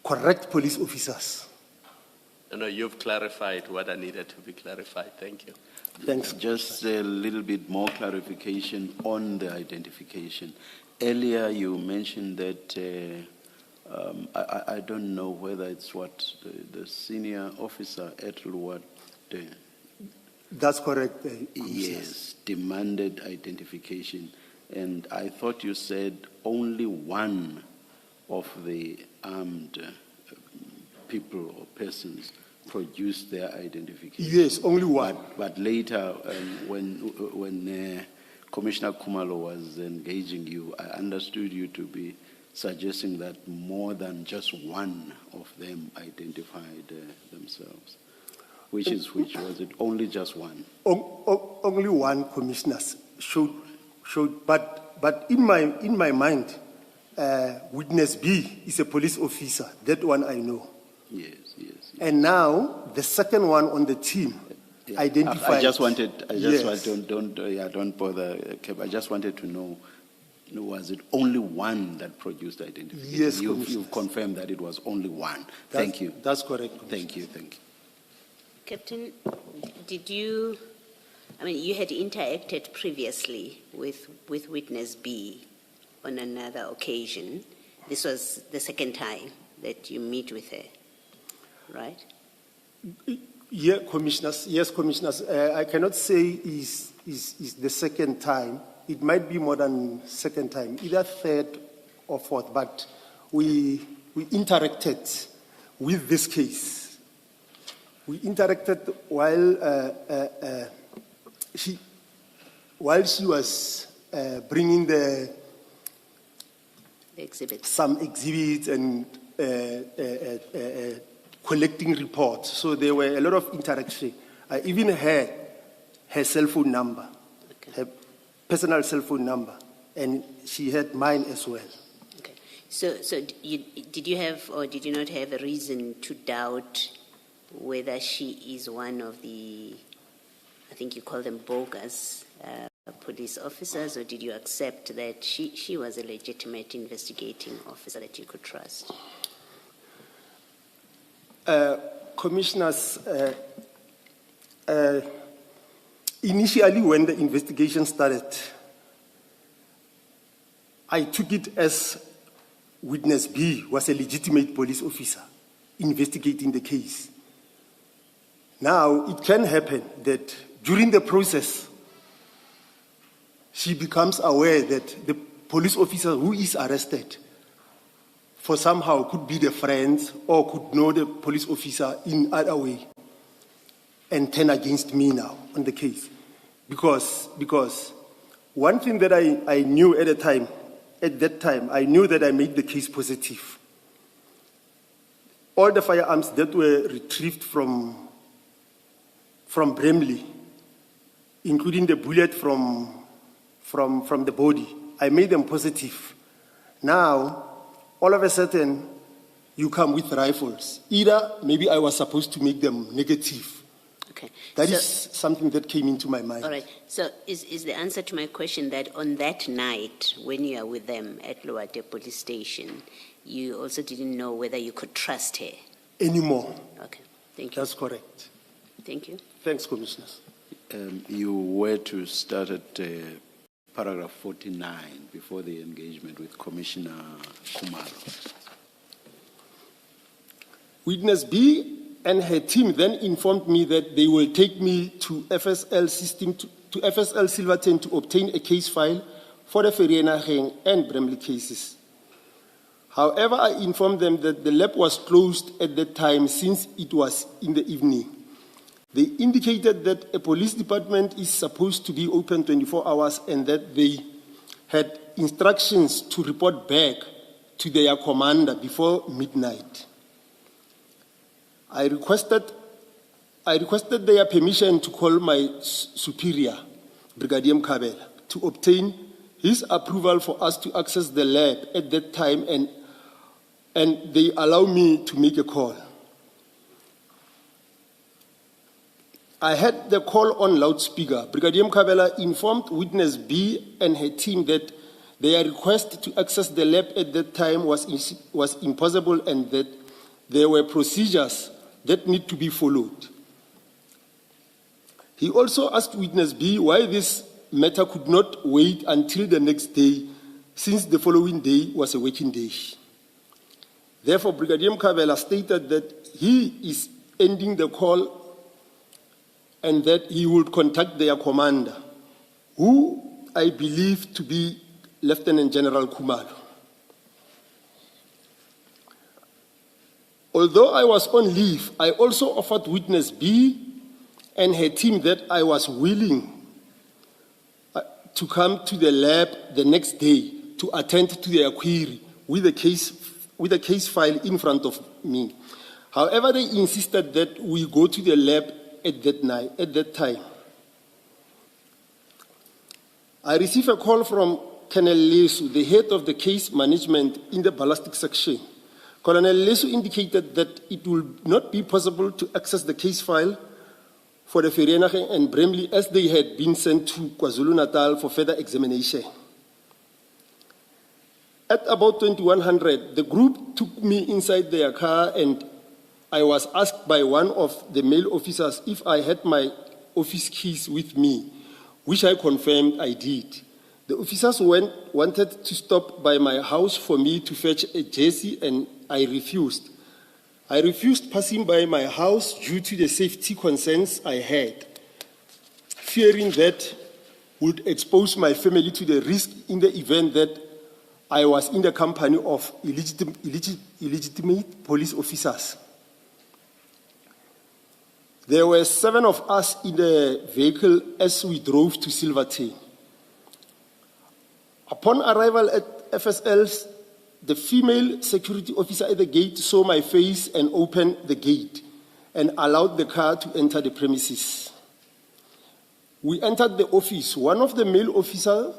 [SPEAKER 3] correct police officers.
[SPEAKER 4] No, you've clarified what I needed to be clarified. Thank you.
[SPEAKER 3] Thanks.
[SPEAKER 1] Just a little bit more clarification on the identification. Earlier you mentioned that, I don't know whether it's what the senior officer at Luat.
[SPEAKER 3] That's correct.
[SPEAKER 1] Yes, demanded identification. And I thought you said only one of the armed people or persons produced their identification.
[SPEAKER 3] Yes, only one.
[SPEAKER 1] But later, when Commissioner Kumalo was engaging you, I understood you to be suggesting that more than just one of them identified themselves. Which is which? Was it only just one?
[SPEAKER 3] Only one, Commissioners, showed. But in my mind, witness B is a police officer. That one I know.
[SPEAKER 1] Yes.
[SPEAKER 3] And now the second one on the team identified.
[SPEAKER 1] I just wanted.
[SPEAKER 3] Yes.
[SPEAKER 1] Don't bother, Kev. I just wanted to know. Was it only one that produced identification?
[SPEAKER 3] Yes,
[SPEAKER 1] you've confirmed that it was only one. Thank you.
[SPEAKER 3] That's correct.
[SPEAKER 1] Thank you.
[SPEAKER 5] Captain, you had interacted previously with witness B on another occasion. This was the second time that you meet with her, right?
[SPEAKER 3] Yeah, Commissioners. Yes, Commissioners. I cannot say is the second time. It might be more than second time, either third or fourth. But we interacted with this case. We interacted while she was bringing the
[SPEAKER 5] Exhibits.
[SPEAKER 3] some exhibits and collecting reports. So there were a lot of interaction. I even had her cell phone number,
[SPEAKER 5] Okay.
[SPEAKER 3] her personal cell phone number, and she had mine as well.
[SPEAKER 5] Okay. So did you have or did you not have a reason to doubt whether she is one of the, I think you call them bogus, police officers, or did you accept that she was a legitimate investigating officer that you could trust?
[SPEAKER 3] Commissioners, initially when the investigation started, I took it as witness B was a legitimate police officer investigating the case. Now, it can happen that during the process, she becomes aware that the police officer who is arrested for somehow could be the friends or could know the police officer in other way and turn against me now on the case. Because one thing that I knew at that time, I knew that I made the case positive. All the firearms that were retrieved from Bramley, including the bullet from the body, I made them positive. Now, all of a sudden, you come with rifles. Either maybe I was supposed to make them negative.
[SPEAKER 5] Okay.
[SPEAKER 3] That is something that came into my mind.
[SPEAKER 5] All right. So is the answer to my question that on that night, when you are with them at Loate police station, you also didn't know whether you could trust her?
[SPEAKER 3] Anymore.
[SPEAKER 5] Okay. Thank you.
[SPEAKER 3] That's correct.
[SPEAKER 5] Thank you.
[SPEAKER 3] Thanks, Commissioners.
[SPEAKER 1] You were to start at paragraph 49 before the engagement with Commissioner Khumalo.
[SPEAKER 3] Witness B and her team then informed me that they will take me to FSL system to FSL Silverton to obtain a case file for the Ferah and Bramley cases. However, I informed them that the lab was closed at that time since it was in the evening. They indicated that a police department is supposed to be open 24 hours and that they had instructions to report back to their commander before midnight. I requested their permission to call my superior, Brigadier Mkhabela, to obtain his approval for us to access the lab at that time, and they allow me to make a call. I had the call on loudspeaker. Brigadier Mkhabela informed witness B and her team that their request to access the lab at that time was impossible and that there were procedures that need to be followed. He also asked witness B why this matter could not wait until the next day, since the following day was a working day. Therefore, Brigadier Mkhabela stated that he is ending the call and that he would contact their commander, who I believe to be Lieutenant General Khumalo. Although I was on leave, I also offered witness B and her team that I was willing to come to the lab the next day to attend to their query with a case file in front of me. However, they insisted that we go to the lab at that time. I received a call from Colonel Lesu, the head of the case management in the ballistics section. Colonel Lesu indicated that it would not be possible to access the case file for the Ferah and Bramley as they had been sent to KwaZulu-Natal for further examination. At about 2100, the group took me inside their car and I was asked by one of the male officers if I had my office keys with me, which I confirmed I did. The officers wanted to stop by my house for me to fetch a jersey and I refused. I refused passing by my house due to the safety concerns I had, fearing that would expose my family to the risk in the event that I was in the company of illegitimate police officers. There were 7 of us in the vehicle as we drove to Silverton. Upon arrival at FSL's, the female security officer at the gate saw my face and opened the gate and allowed the car to enter the premises. We entered the office. One of the male officers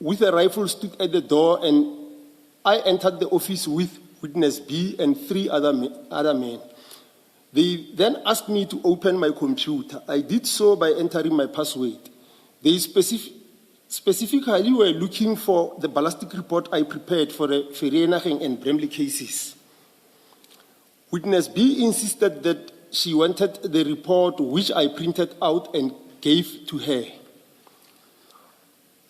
[SPEAKER 3] with a rifle stood at the door, and I entered the office with witness B and 3 other men. They then asked me to open my computer. I did so by entering my password. They specifically were looking for the ballistic report I prepared for the Ferah and Bramley cases. Witness B insisted that she wanted the report, which I printed out and gave to her.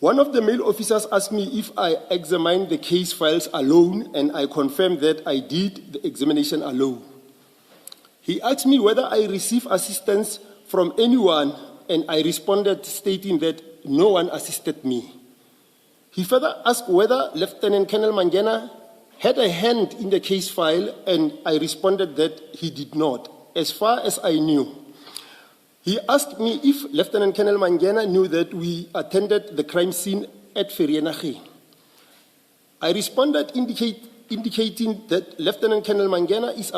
[SPEAKER 3] One of the male officers asked me if I examined the case files alone, and I confirmed that I did the examination alone. He asked me whether I received assistance from anyone, and I responded stating that no one assisted me. He further asked whether Lieutenant Colonel Mangena had a hand in the case file, and I responded that he did not, as far as I knew. He asked me if Lieutenant Colonel Mangena knew that we attended the crime scene at Ferah. I responded indicating that Lieutenant Colonel Mangena is in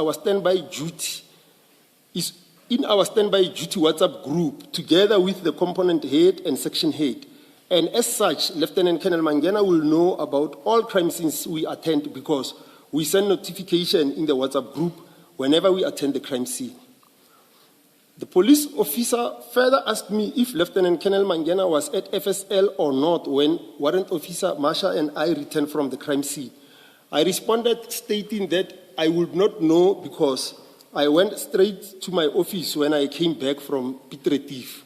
[SPEAKER 3] our standby duty WhatsApp group, together with the component head and section head. And as such, Lieutenant Colonel Mangena will know about all crime scenes we attend, because we send notification in the WhatsApp group whenever we attend the crime scene. The police officer further asked me if Lieutenant Colonel Mangena was at FSL or not when Warrant Officer Marsha and I returned from the crime scene. I responded stating that I would not know because I went straight to my office when I came back from pit retrieve.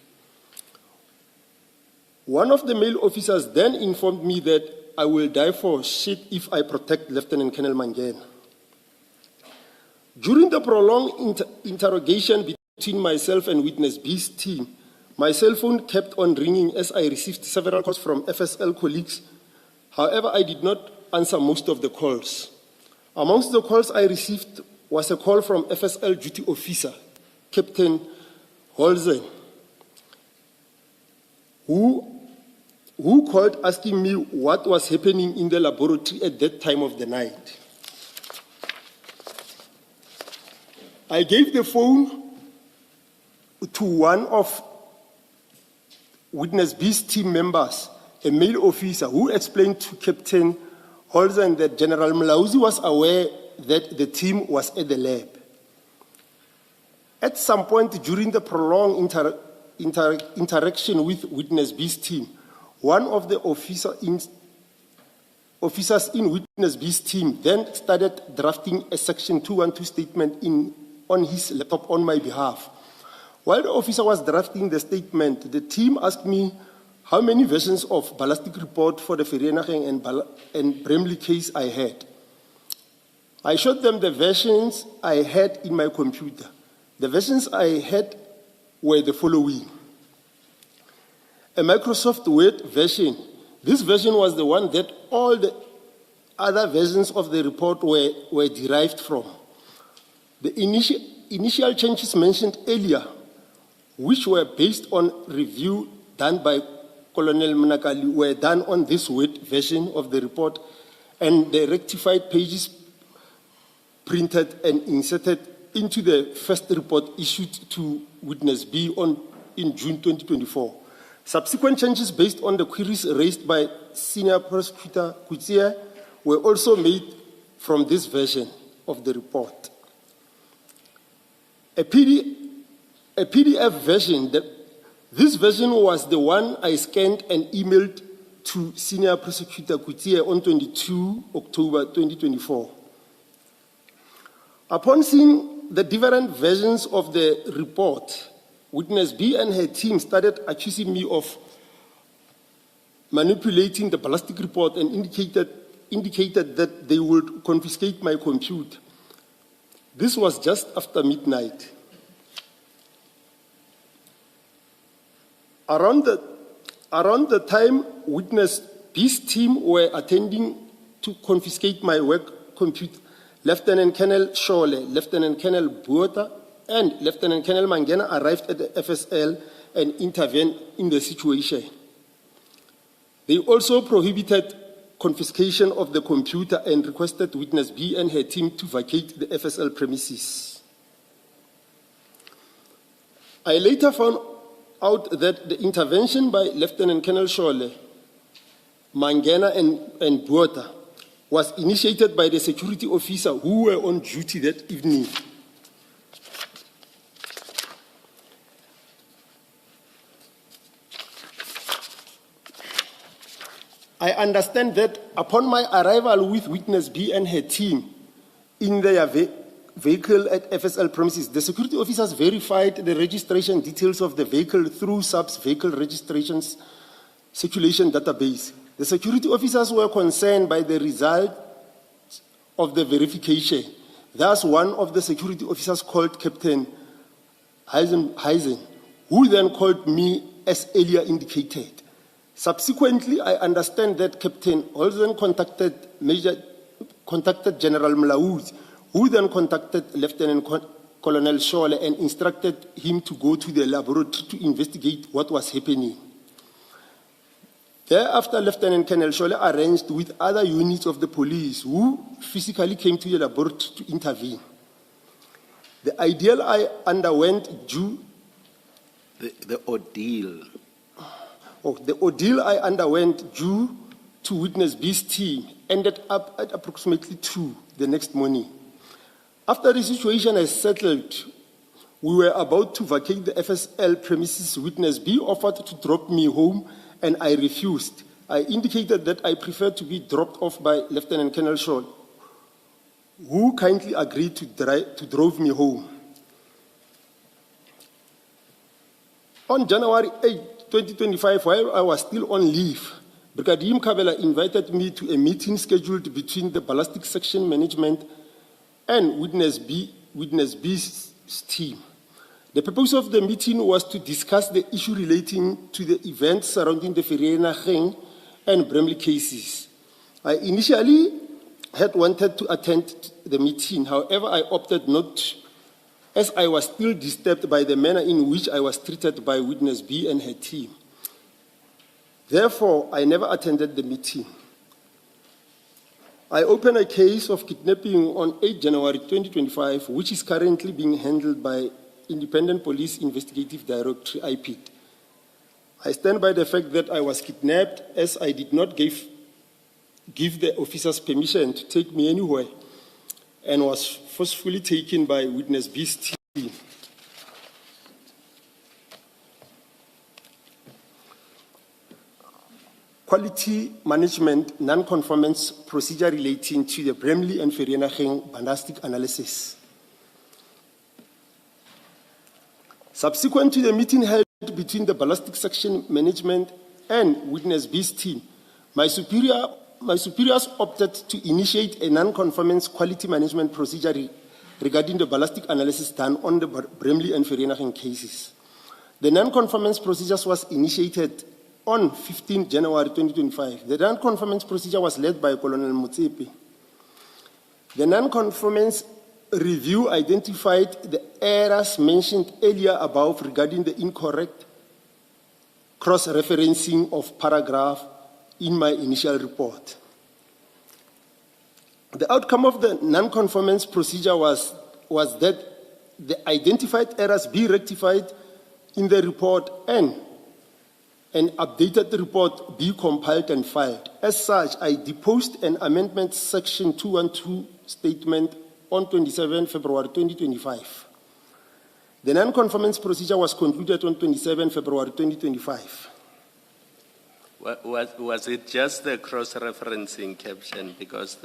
[SPEAKER 3] One of the male officers then informed me that I will die for shit if I protect Lieutenant Colonel Mangena. During the prolonged interrogation between myself and witness B's team, my cell phone kept on ringing as I received several calls from FSL colleagues. However, I did not answer most of the calls. Amongst the calls I received was a call from FSL duty officer, Captain Haarzavi, who called asking me what was happening in the laboratory at that time of the night. I gave the phone to one of witness B's team members, a male officer, who explained to Captain Haarzavi that General Mlauzi was aware that the team was at the lab. At some point during the prolonged interaction with witness B's team, one of the officers in witness B's team then started drafting a Section 212 statement on his laptop on my behalf. While the officer was drafting the statement, the team asked me how many versions of ballistic report for the Ferah and Bramley case I had. I showed them the versions I had in my computer. The versions I had were the following: a Microsoft Word version. This version was the one that all the other versions of the report were derived from. The initial changes mentioned earlier, which were based on review done by Colonel Mnakali, were done on this Word version of the report, and the rectified pages printed and inserted into the first report issued to witness B in June 2024. Subsequent changes based on the queries raised by Senior Prosecutor Kutsia were also made from this version of the report. A PDF version, this version was the one I scanned and emailed to Senior Prosecutor Kutsia on 22 October 2024. Upon seeing the different versions of the report, witness B and her team started accusing me of manipulating the ballistic report and indicated that they would confiscate my computer. This was just after midnight. Around the time witness B's team were attending to confiscate my work computer, Lieutenant Colonel Shole, Lieutenant Colonel Buota, and Lieutenant Colonel Mangena arrived at the FSL and intervened in the situation. They also prohibited confiscation of the computer and requested witness B and her team to vacate the FSL premises. I later found out that the intervention by Lieutenant Colonel Shole, Mangena and Buota was initiated by the security officer who were on duty that evening. I understand that upon my arrival with witness B and her team in their vehicle at FSL premises, the security officers verified the registration details of the vehicle through SAP's vehicle registrations circulation database. The security officers were concerned by the result of the verification. Thus, one of the security officers called Captain Haarzavi, who then called me as earlier indicated. Subsequently, I understand that Captain Haarzavi contacted General Mlaud, who then contacted Lieutenant Colonel Shole and instructed him to go to the laboratory to investigate what was happening. Thereafter, Lieutenant Colonel Shole arranged with other units of the police who physically came to the laboratory to intervene. The ordeal I underwent due...
[SPEAKER 1] The ordeal.
[SPEAKER 3] The ordeal I underwent due to witness B's team ended up at approximately 2 the next morning. After the situation has settled, we were about to vacate the FSL premises. Witness B offered to drop me home, and I refused. I indicated that I preferred to be dropped off by Lieutenant Colonel Shole, who kindly agreed to drive me home. On January 8, 2025, while I was still on leave, Brigadier Mkabela invited me to a meeting scheduled between the Ballistics Section Management and Witness B's team. The purpose of the meeting was to discuss the issue relating to the events surrounding the Ferah and Bramley cases. I initially had wanted to attend the meeting. However, I opted not to, as I was still disturbed by the manner in which I was treated by Witness B and her team. Therefore, I never attended the meeting. I opened a case of kidnapping on 8 January 2025, which is currently being handled by Independent Police Investigative Directorate, IPID. I stand by the fact that I was kidnapped, as I did not give the officers permission to take me anywhere, and was forcefully taken by Witness B's team. Quality management non-conformance procedure relating to the Bramley and Ferah ballistic analysis. Subsequent to the meeting held between the Ballistic Section Management and Witness B's team, my superiors opted to initiate a non-conformance quality management procedure regarding the ballistic analysis done on the Bramley and Ferah cases. The non-conformance procedure was initiated on 15 January 2025. The non-conformance procedure was led by Colonel Motsepe. The non-conformance review identified the errors mentioned earlier above regarding the incorrect cross-referencing of paragraph in my initial report. The outcome of the non-conformance procedure was that the identified errors be rectified in the report and an updated report be compiled and filed. As such, I deposed an amendment section 212 statement on 27 February 2025. The non-conformance procedure was concluded on 27 February 2025.
[SPEAKER 4] Was it just the cross-referencing caption? Because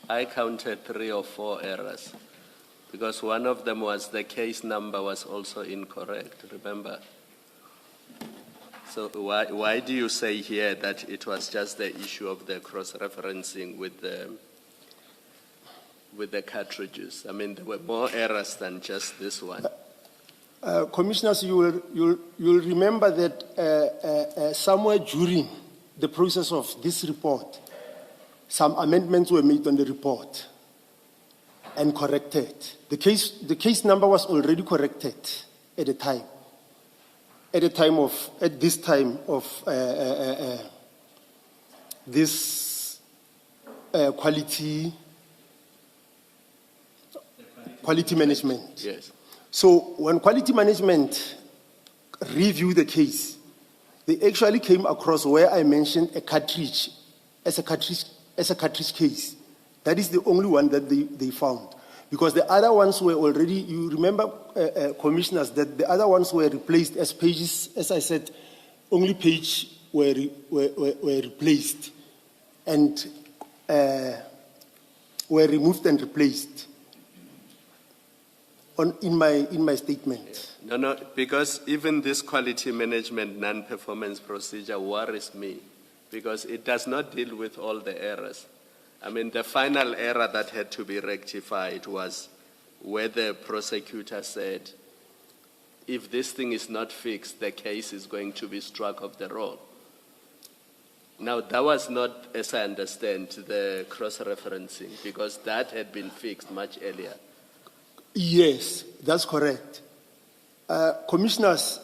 [SPEAKER 4] I counted 3 or 4 errors. Because one of them was the case number was also incorrect, remember? So why do you say here that it was just the issue of the cross-referencing with the cartridges? I mean, there were more errors than just this one.
[SPEAKER 3] Commissioners, you'll remember that somewhere during the process of this report, some amendments were made on the report. and corrected. The case number was already corrected at the time. At this time of this quality management.
[SPEAKER 4] Yes.
[SPEAKER 3] So when quality management reviewed the case, they actually came across where I mentioned a cartridge as a cartridge case. That is the only one that they found. Because the other ones were already, you remember, commissioners, that the other ones were replaced as pages, as I said, only page were replaced and were removed and replaced in my statement.
[SPEAKER 4] No, because even this quality management non-performance procedure worries me because it does not deal with all the errors. I mean, the final error that had to be rectified was where the prosecutor said, if this thing is not fixed, the case is going to be struck off the roll. Now, that was not, as I understand, the cross-referencing, because that had been fixed much earlier.
[SPEAKER 3] Yes, that's correct. Commissioners,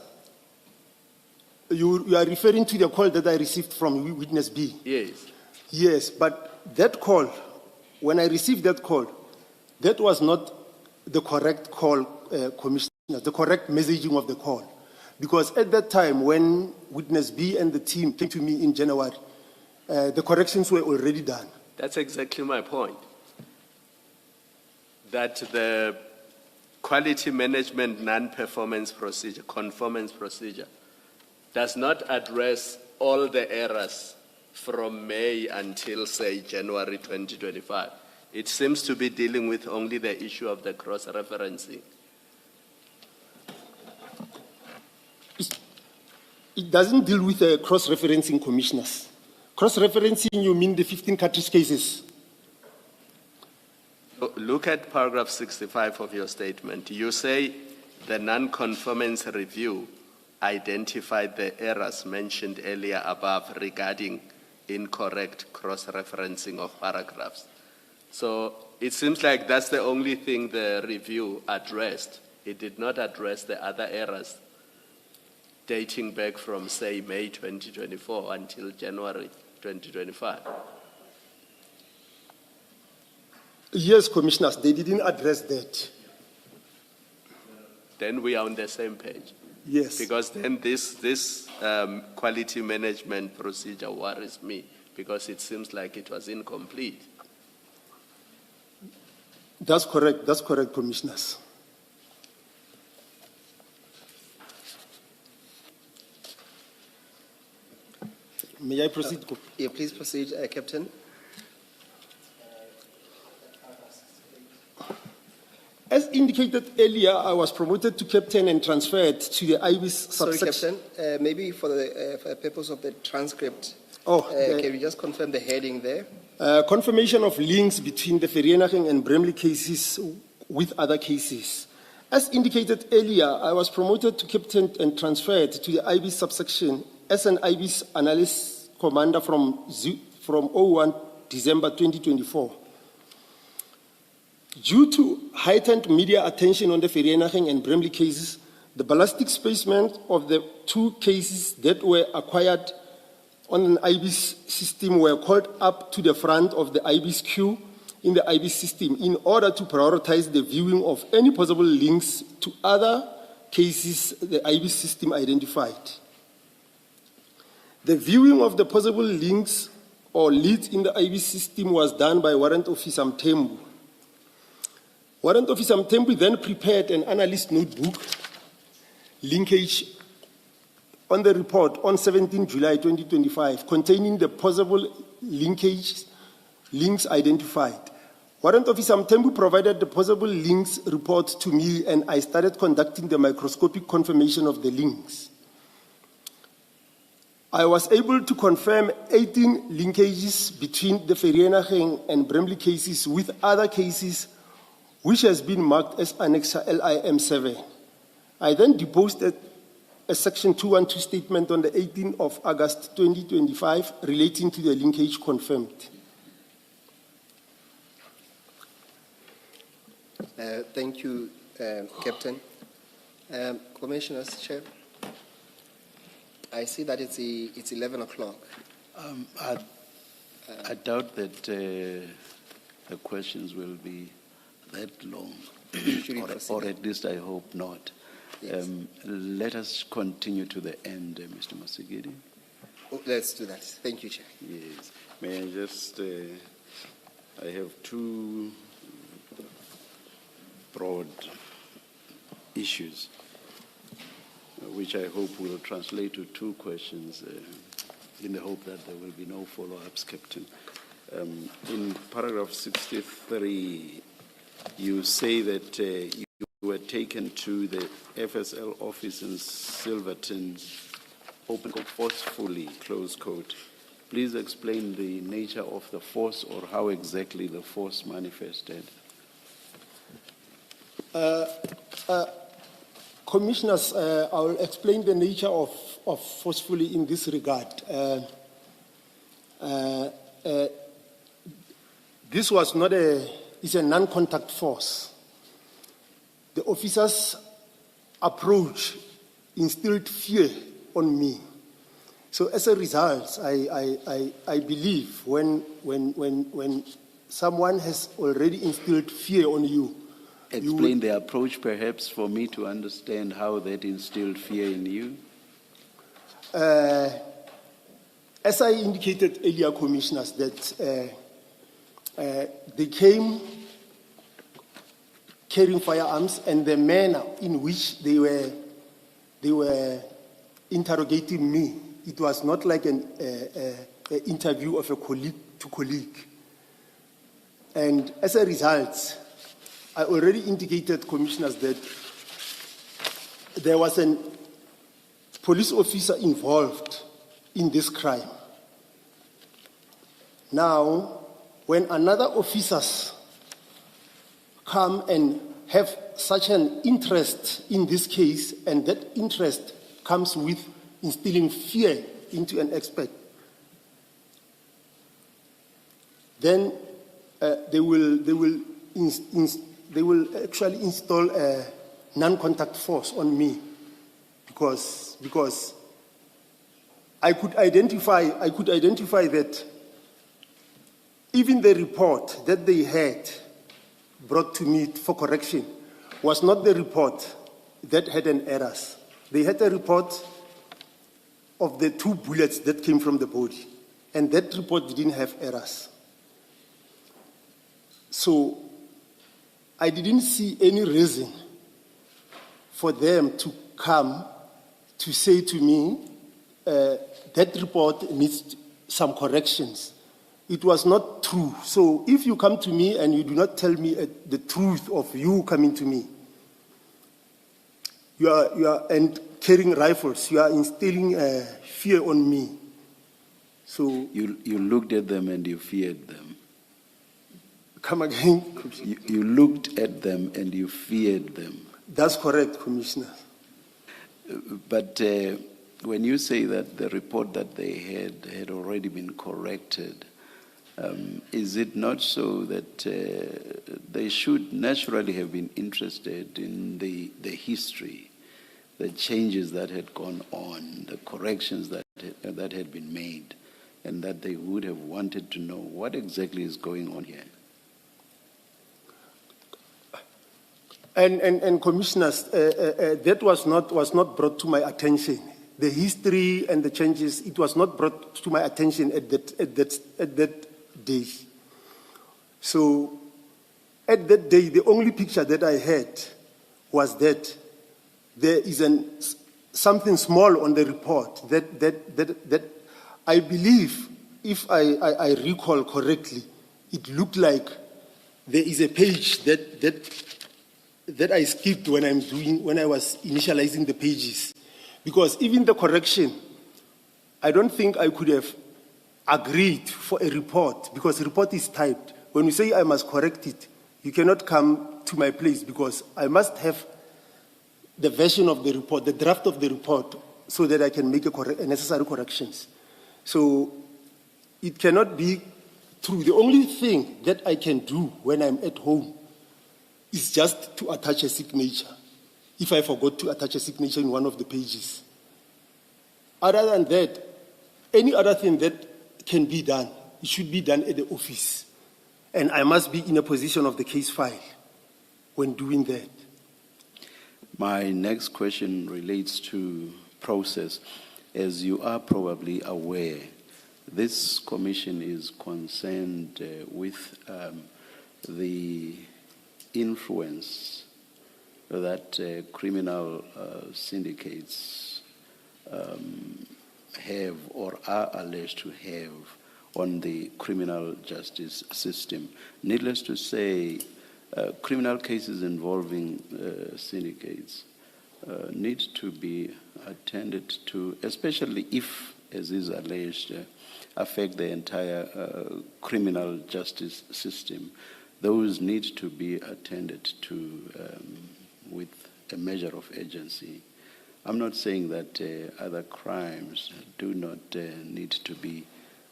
[SPEAKER 3] you are referring to the call that I received from witness B.
[SPEAKER 4] Yes.
[SPEAKER 3] Yes, but that call, when I received that call, that was not the correct call, Commissioner, the correct messaging of the call. Because at that time, when witness B and the team came to me in January, the corrections were already done.
[SPEAKER 4] That's exactly my point. That the quality management non-performance procedure, conformance procedure, does not address all the errors from May until, say, January 2025. It seems to be dealing with only the issue of the cross-referencing.
[SPEAKER 3] It doesn't deal with cross-referencing, commissioners. Cross-referencing, you mean the 15 cartridge cases?
[SPEAKER 4] Look at paragraph 65 of your statement. You say the non-conformance review identified the errors mentioned earlier above regarding incorrect cross-referencing of paragraphs. So it seems like that's the only thing the review addressed. It did not address the other errors dating back from, say, May 2024 until January 2025.
[SPEAKER 3] Yes, commissioners, they didn't address that.
[SPEAKER 4] Then we are on the same page.
[SPEAKER 3] Yes.
[SPEAKER 4] Because then this quality management procedure worries me because it seems like it was incomplete.
[SPEAKER 3] That's correct, commissioners. May I proceed?
[SPEAKER 2] Yeah, please proceed, Captain.
[SPEAKER 3] As indicated earlier, I was promoted to captain and transferred to the IBIS subsection.
[SPEAKER 2] Sorry, Captain, maybe for the purpose of the transcript,
[SPEAKER 3] can
[SPEAKER 2] you just confirm the heading there?
[SPEAKER 3] Confirmation of links between the Ferah and Bramley cases with other cases. As indicated earlier, I was promoted to captain and transferred to the IBIS subsection as an IBIS analyst commander from 01 December 2024. Due to heightened media attention on the Ferah and Bramley cases, the ballistic specimens of the two cases that were acquired on an IBIS system were called up to the front of the IBIS queue in the IBIS system in order to prioritize the viewing of any possible links to other cases the IBIS system identified. The viewing of the possible links or leads in the IBIS system was done by Warrant Officer Mthembu. Warrant Officer Mthembu then prepared an analyst notebook linkage on the report on 17 July 2025 containing the possible links identified. Warrant Officer Mthembu provided the possible links report to me and I started conducting the microscopic confirmation of the links. I was able to confirm 18 linkages between the Ferah and Bramley cases with other cases which has been marked as Annexure LIM7. I then deposed a Section 212 statement on the 18th of August 2025 relating to the linkage confirmed.
[SPEAKER 2] Thank you, Captain. Commissioners, Chair, I see that it's 11 o'clock.
[SPEAKER 1] I doubt that the questions will be that long,
[SPEAKER 2] Should we proceed?
[SPEAKER 1] or at least I hope not.
[SPEAKER 2] Yes.
[SPEAKER 1] Let us continue to the end, Mr. Mosigiri.
[SPEAKER 2] Oh, let's do that. Thank you, Chair.
[SPEAKER 1] Yes. May I just, I have two broad issues, which I hope will translate to two questions, in the hope that there will be no follow-ups, Captain. In paragraph 63, you say that you were taken to the FSL office in Silverton, open quote, forcefully, close quote. Please explain the nature of the force or how exactly the force manifested.
[SPEAKER 3] Commissioners, I will explain the nature of forcefully in this regard. This was not it's a non-contact force. The officers' approach instilled fear on me. So as a result, I believe when someone has already instilled fear on you,
[SPEAKER 1] Explain the approach, perhaps, for me to understand how that instilled fear in you.
[SPEAKER 3] As I indicated earlier, Commissioners, that they came carrying firearms, and the manner in which they were interrogating me, it was not like an interview of a colleague to colleague. And as a result, I already indicated, Commissioners, that there was a police officer involved in this crime. Now, when another officers come and have such an interest in this case, and that interest comes with instilling fear into an expert, then they will actually install a non-contact force on me, because I could identify that even the report that they had brought to me for correction was not the report that had an errors. They had a report of the 2 bullets that came from the body, and that report didn't have errors. So I didn't see any reason for them to come to say to me, that report needs some corrections. It was not true. So if you come to me and you do not tell me the truth of you coming to me, you are and carrying rifles, you are instilling fear on me. So
[SPEAKER 1] you looked at them and you feared them.
[SPEAKER 3] Come again?
[SPEAKER 1] You looked at them and you feared them.
[SPEAKER 3] That's correct, Commissioner.
[SPEAKER 1] But when you say that the report that they had already been corrected, is it not so that they should naturally have been interested in the history, the changes that had gone on, the corrections that had been made, and that they would have wanted to know what exactly is going on here?
[SPEAKER 3] And Commissioners, that was not brought to my attention. The history and the changes, it was not brought to my attention at that day. So at that day, the only picture that I had was that there is something small on the report that I believe, if I recall correctly, it looked like there is a page that I skipped when I was initializing the pages. Because even the correction, I don't think I could have agreed for a report, because the report is typed. When you say I must correct it, you cannot come to my place, because I must have the version of the report, the draft of the report, so that I can make necessary corrections. So it cannot be true. The only thing that I can do when I'm at home is just to attach a signature, if I forgot to attach a signature in one of the pages. Other than that, any other thing that can be done, it should be done at the office. And I must be in a position of the case file when doing that.
[SPEAKER 1] My next question relates to process. As you are probably aware, this commission is concerned with the influence that criminal syndicates have or are alleged to have on the criminal justice system. Needless to say, criminal cases involving syndicates need to be attended to, especially if, as is alleged, affect the entire criminal justice system. Those need to be attended to with a measure of urgency. I'm not saying that other crimes do not need to be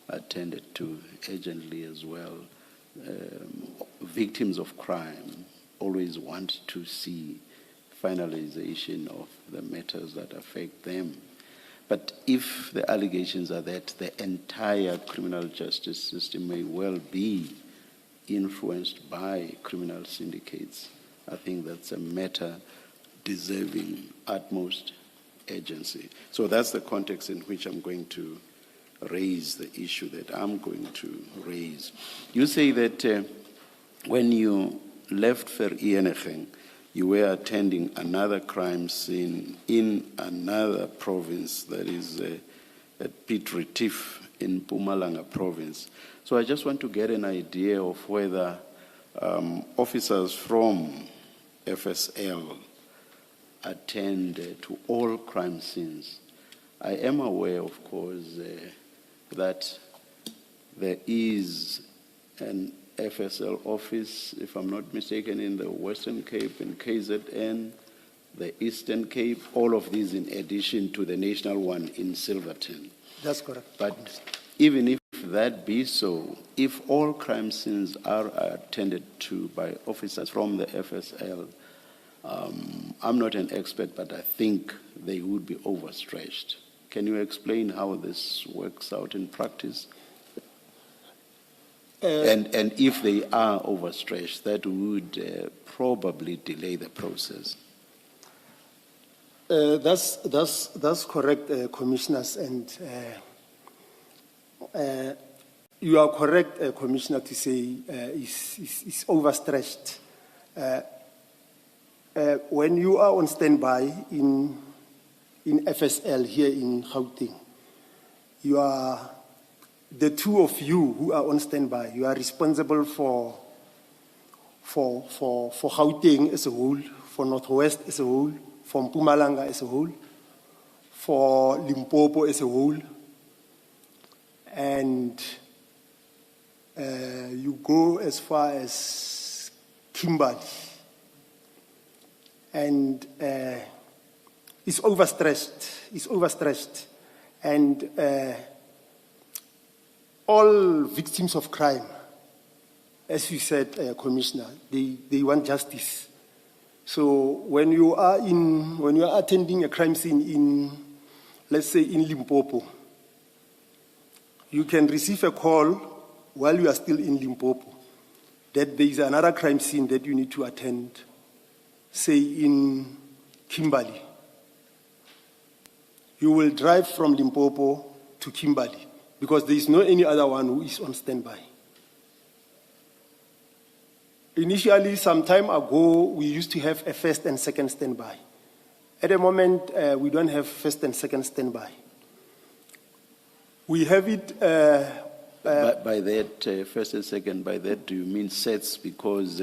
[SPEAKER 1] attended to urgently as well. Victims of crime always want to see finalization of the matters that affect them. But if the allegations are that the entire criminal justice system may well be influenced by criminal syndicates, I think that's a matter deserving utmost urgency. So that's the context in which I'm going to raise the issue that I'm going to raise. You say that when you left Ferah, you were attending another crime scene in another province, that is at Piet Retief in Mpumalanga province. So I just want to get an idea of whether officers from FSL attend to all crime scenes. I am aware, of course, that there is an FSL office, if I'm not mistaken, in the Western Cape, in KZN, the Eastern Cape, all of these in addition to the national one in Silverton.
[SPEAKER 3] That's correct.
[SPEAKER 1] But even if that be so, if all crime scenes are attended to by officers from the FSL, I'm not an expert, but I think they would be overstretched. Can you explain how this works out in practice? And if they are overstretched, that would probably delay the process.
[SPEAKER 3] That's correct, commissioners, and you are correct, Commissioner, to say it's overstretched. When you are on standby in FSL here in Gauteng, you are the two of you who are on standby. You are responsible for Gauteng as a whole, for Northwest as a whole, for Mpumalanga as a whole, for Limpopo as a whole, and you go as far as Kimberley. And it's overstretched. And all victims of crime, as you said, Commissioner, they want justice. So when you are attending a crime scene in, let's say, in Limpopo, you can receive a call while you are still in Limpopo that there is another crime scene that you need to attend, say in Kimberley. You will drive from Limpopo to Kimberley because there is no any other one who is on standby. Initially, some time ago, we used to have a first and second standby. At the moment, we don't have first and second standby. We have it...
[SPEAKER 1] by that, first and second, by that, do you mean sets? Because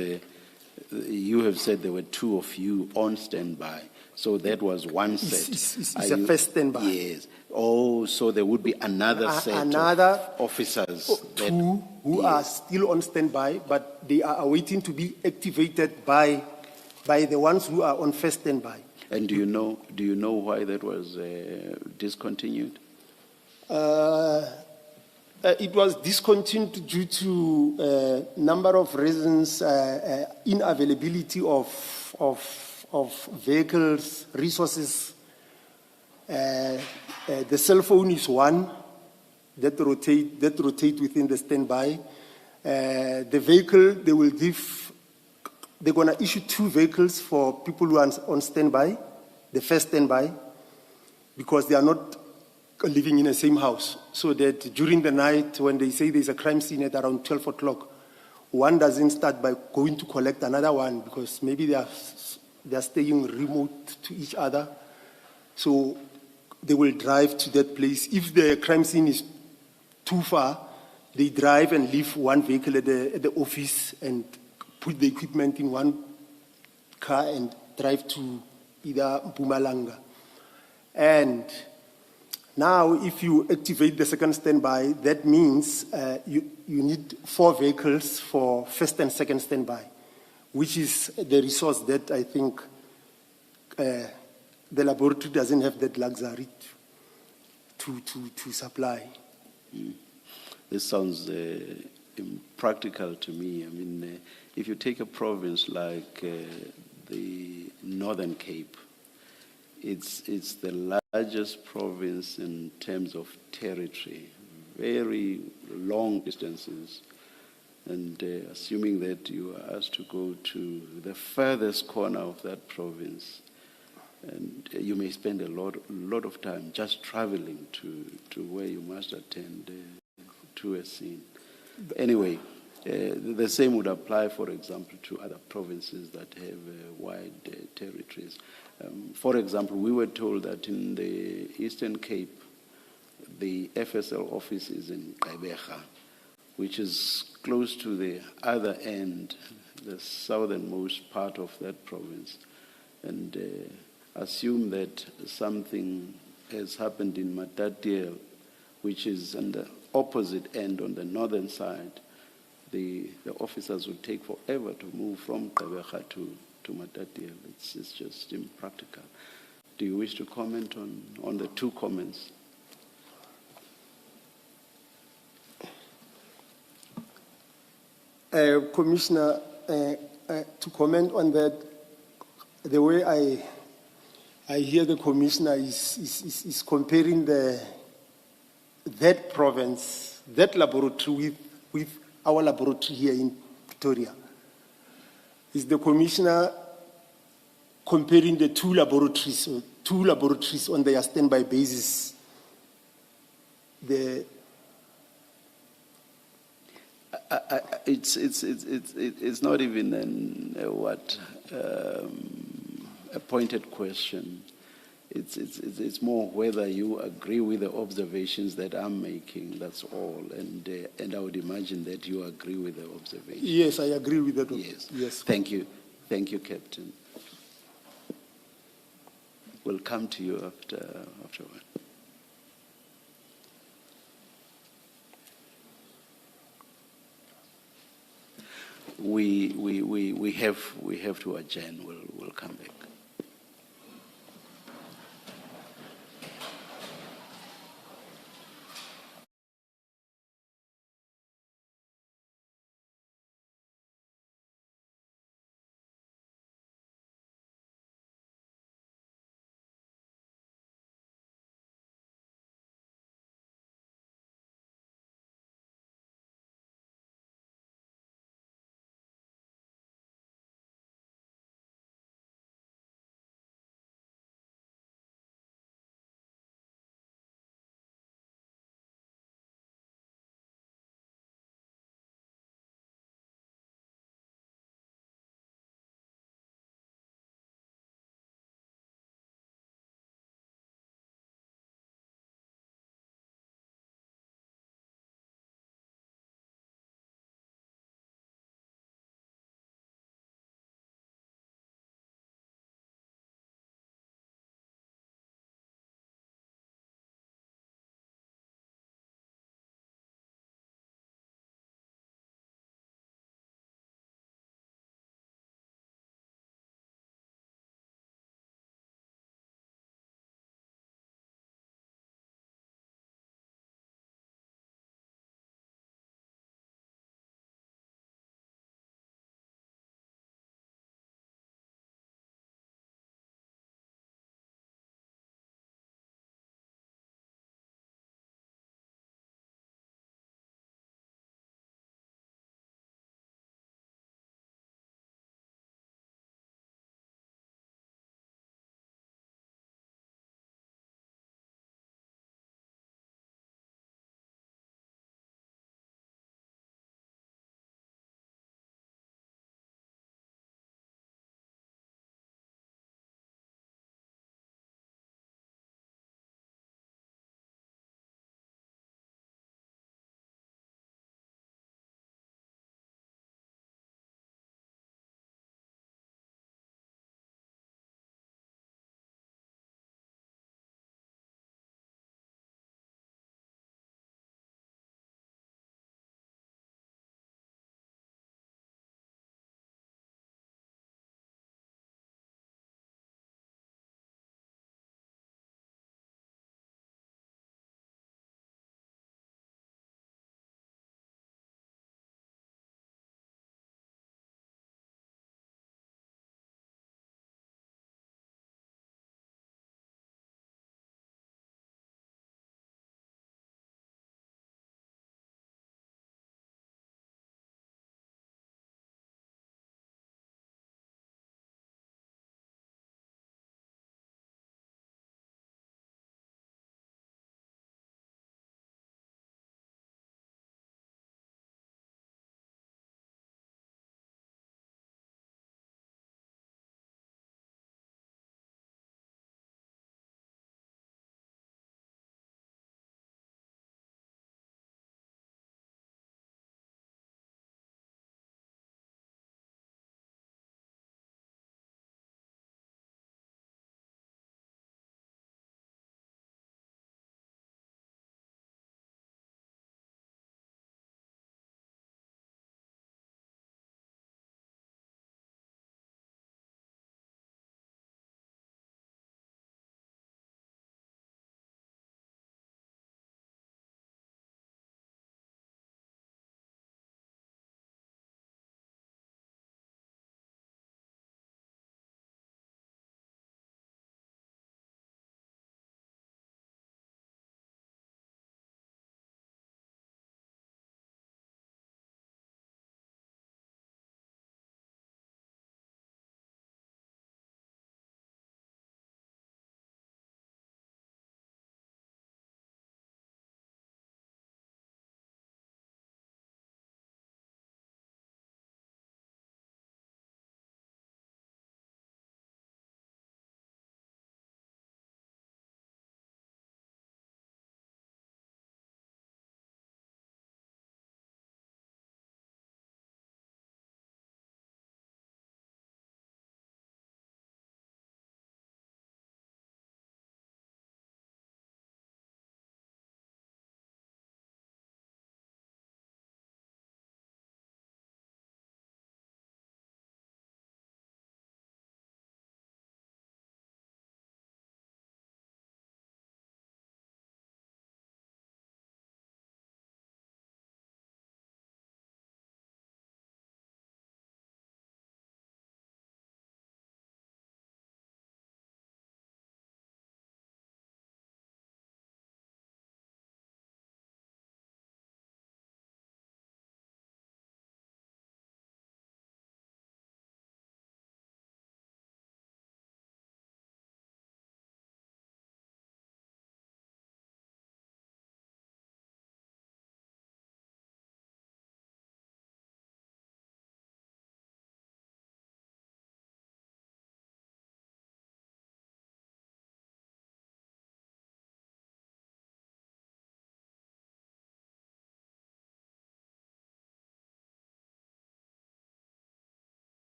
[SPEAKER 1] you have said there were two of you on standby. So that was one set.
[SPEAKER 3] It's a first standby.
[SPEAKER 1] Yes. Oh, so there would be another set of officers.
[SPEAKER 3] Two who are still on standby, but they are awaiting to be activated by the ones who are on first standby.
[SPEAKER 1] And do you know why that was discontinued?
[SPEAKER 3] It was discontinued due to a number of reasons, inavailability of vehicles, resources. The cell phone is one that rotate within the standby. The vehicle, they're going to issue 2 vehicles for people who are on standby, the first standby, because they are not living in the same house. So that during the night, when they say there's a crime scene at around 12 o'clock, one doesn't start by going to collect another one because maybe they are staying remote to each other. So they will drive to that place. If the crime scene is too far, they drive and leave one vehicle at the office and put the equipment in one car and drive to either Mpumalanga. And now, if you activate the second standby, that means you need 4 vehicles for first and second standby, which is the resource that I think the laboratory doesn't have that luxury to supply.
[SPEAKER 1] This sounds impractical to me. I mean, if you take a province like the Northern Cape, it's the largest province in terms of territory, very long distances. And assuming that you are asked to go to the furthest corner of that province, and you may spend a lot of time just traveling to where you must attend to a scene. Anyway, the same would apply, for example, to other provinces that have wide territories. For example, we were told that in the Eastern Cape, the FSL office is in Gqeberha, which is close to the other end, the southernmost part of that province. And assume that something has happened in Matatiele, which is on the opposite end on the northern side. The officers would take forever to move from Gqeberha to Matatiele. It's just impractical. Do you wish to comment on the 2 comments?
[SPEAKER 3] Commissioner, to comment on that, the way I hear the commissioner is comparing that province, that laboratory with our laboratory here in Pretoria. Is the commissioner comparing the 2 laboratories, or 2 laboratories on their standby basis?
[SPEAKER 1] It's not even a pointed question. It's more whether you agree with the observations that I'm making. That's all, and I would imagine that you agree with the observations.
[SPEAKER 3] Yes, I agree with that.
[SPEAKER 1] Yes. Thank you, Captain. We'll come to you afterward. We have to adjourn. We'll come back.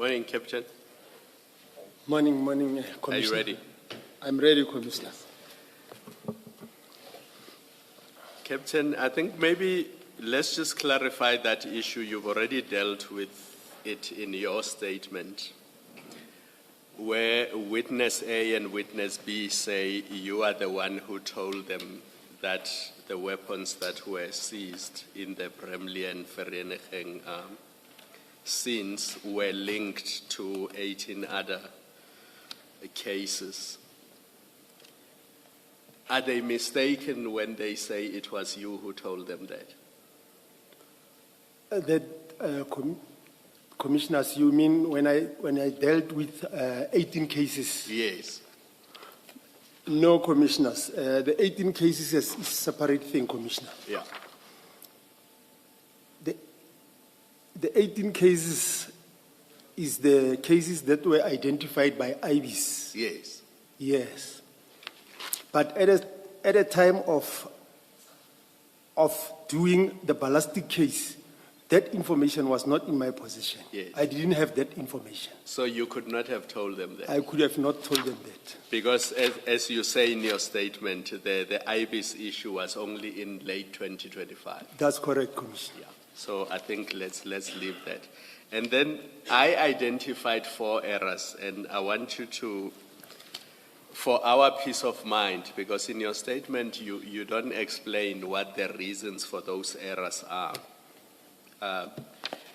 [SPEAKER 4] Morning, Captain.
[SPEAKER 3] Morning, Commissioner.
[SPEAKER 4] Are you ready?
[SPEAKER 3] I'm ready, Commissioner.
[SPEAKER 4] Captain, I think maybe let's just clarify that issue. You've already dealt with it in your statement, where witness A and witness B say you are the one who told them that the weapons that were seized in the Bramley and Ferah scenes were linked to 18 other cases. Are they mistaken when they say it was you who told them that?
[SPEAKER 3] Commissioners, you mean when I dealt with 18 cases?
[SPEAKER 4] Yes.
[SPEAKER 3] No, Commissioners. The 18 cases is a separate thing, Commissioner.
[SPEAKER 4] Yeah.
[SPEAKER 3] The 18 cases is the cases that were identified by IBIS.
[SPEAKER 4] Yes.
[SPEAKER 3] Yes. But at a time of doing the ballistic case, that information was not in my possession.
[SPEAKER 4] Yes.
[SPEAKER 3] I didn't have that information.
[SPEAKER 4] So you could not have told them that?
[SPEAKER 3] I could have not told them that.
[SPEAKER 4] Because as you say in your statement, the IBIS issue was only in late 2025.
[SPEAKER 3] That's correct, Commissioner.
[SPEAKER 4] Yeah. So I think let's leave that. And then I identified 4 errors, and I want you to, for our peace of mind, because in your statement you don't explain what the reasons for those errors are.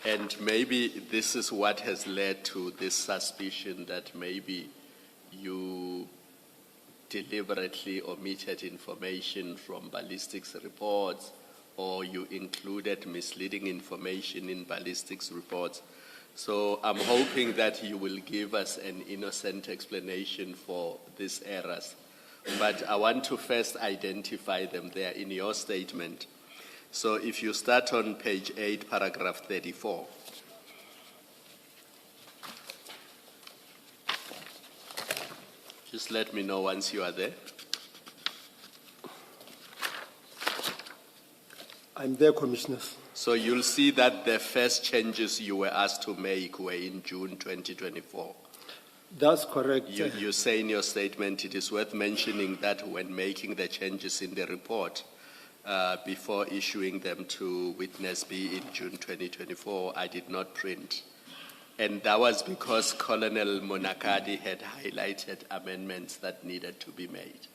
[SPEAKER 4] And maybe this is what has led to this suspicion that maybe you deliberately omitted information from ballistics reports, or you included misleading information in ballistics reports. So I'm hoping that you will give us an innocent explanation for these errors. But I want to first identify them there in your statement. So if you start on page 8, paragraph 34. Just let me know once you are there.
[SPEAKER 3] I'm there, Commissioners.
[SPEAKER 4] So you'll see that the first changes you were asked to make were in June 2024.
[SPEAKER 3] That's correct.
[SPEAKER 4] You say in your statement it is worth mentioning that when making the changes in the report, before issuing them to witness B in June 2024, I did not print. And that was because Colonel Monakadi had highlighted amendments that needed to be made.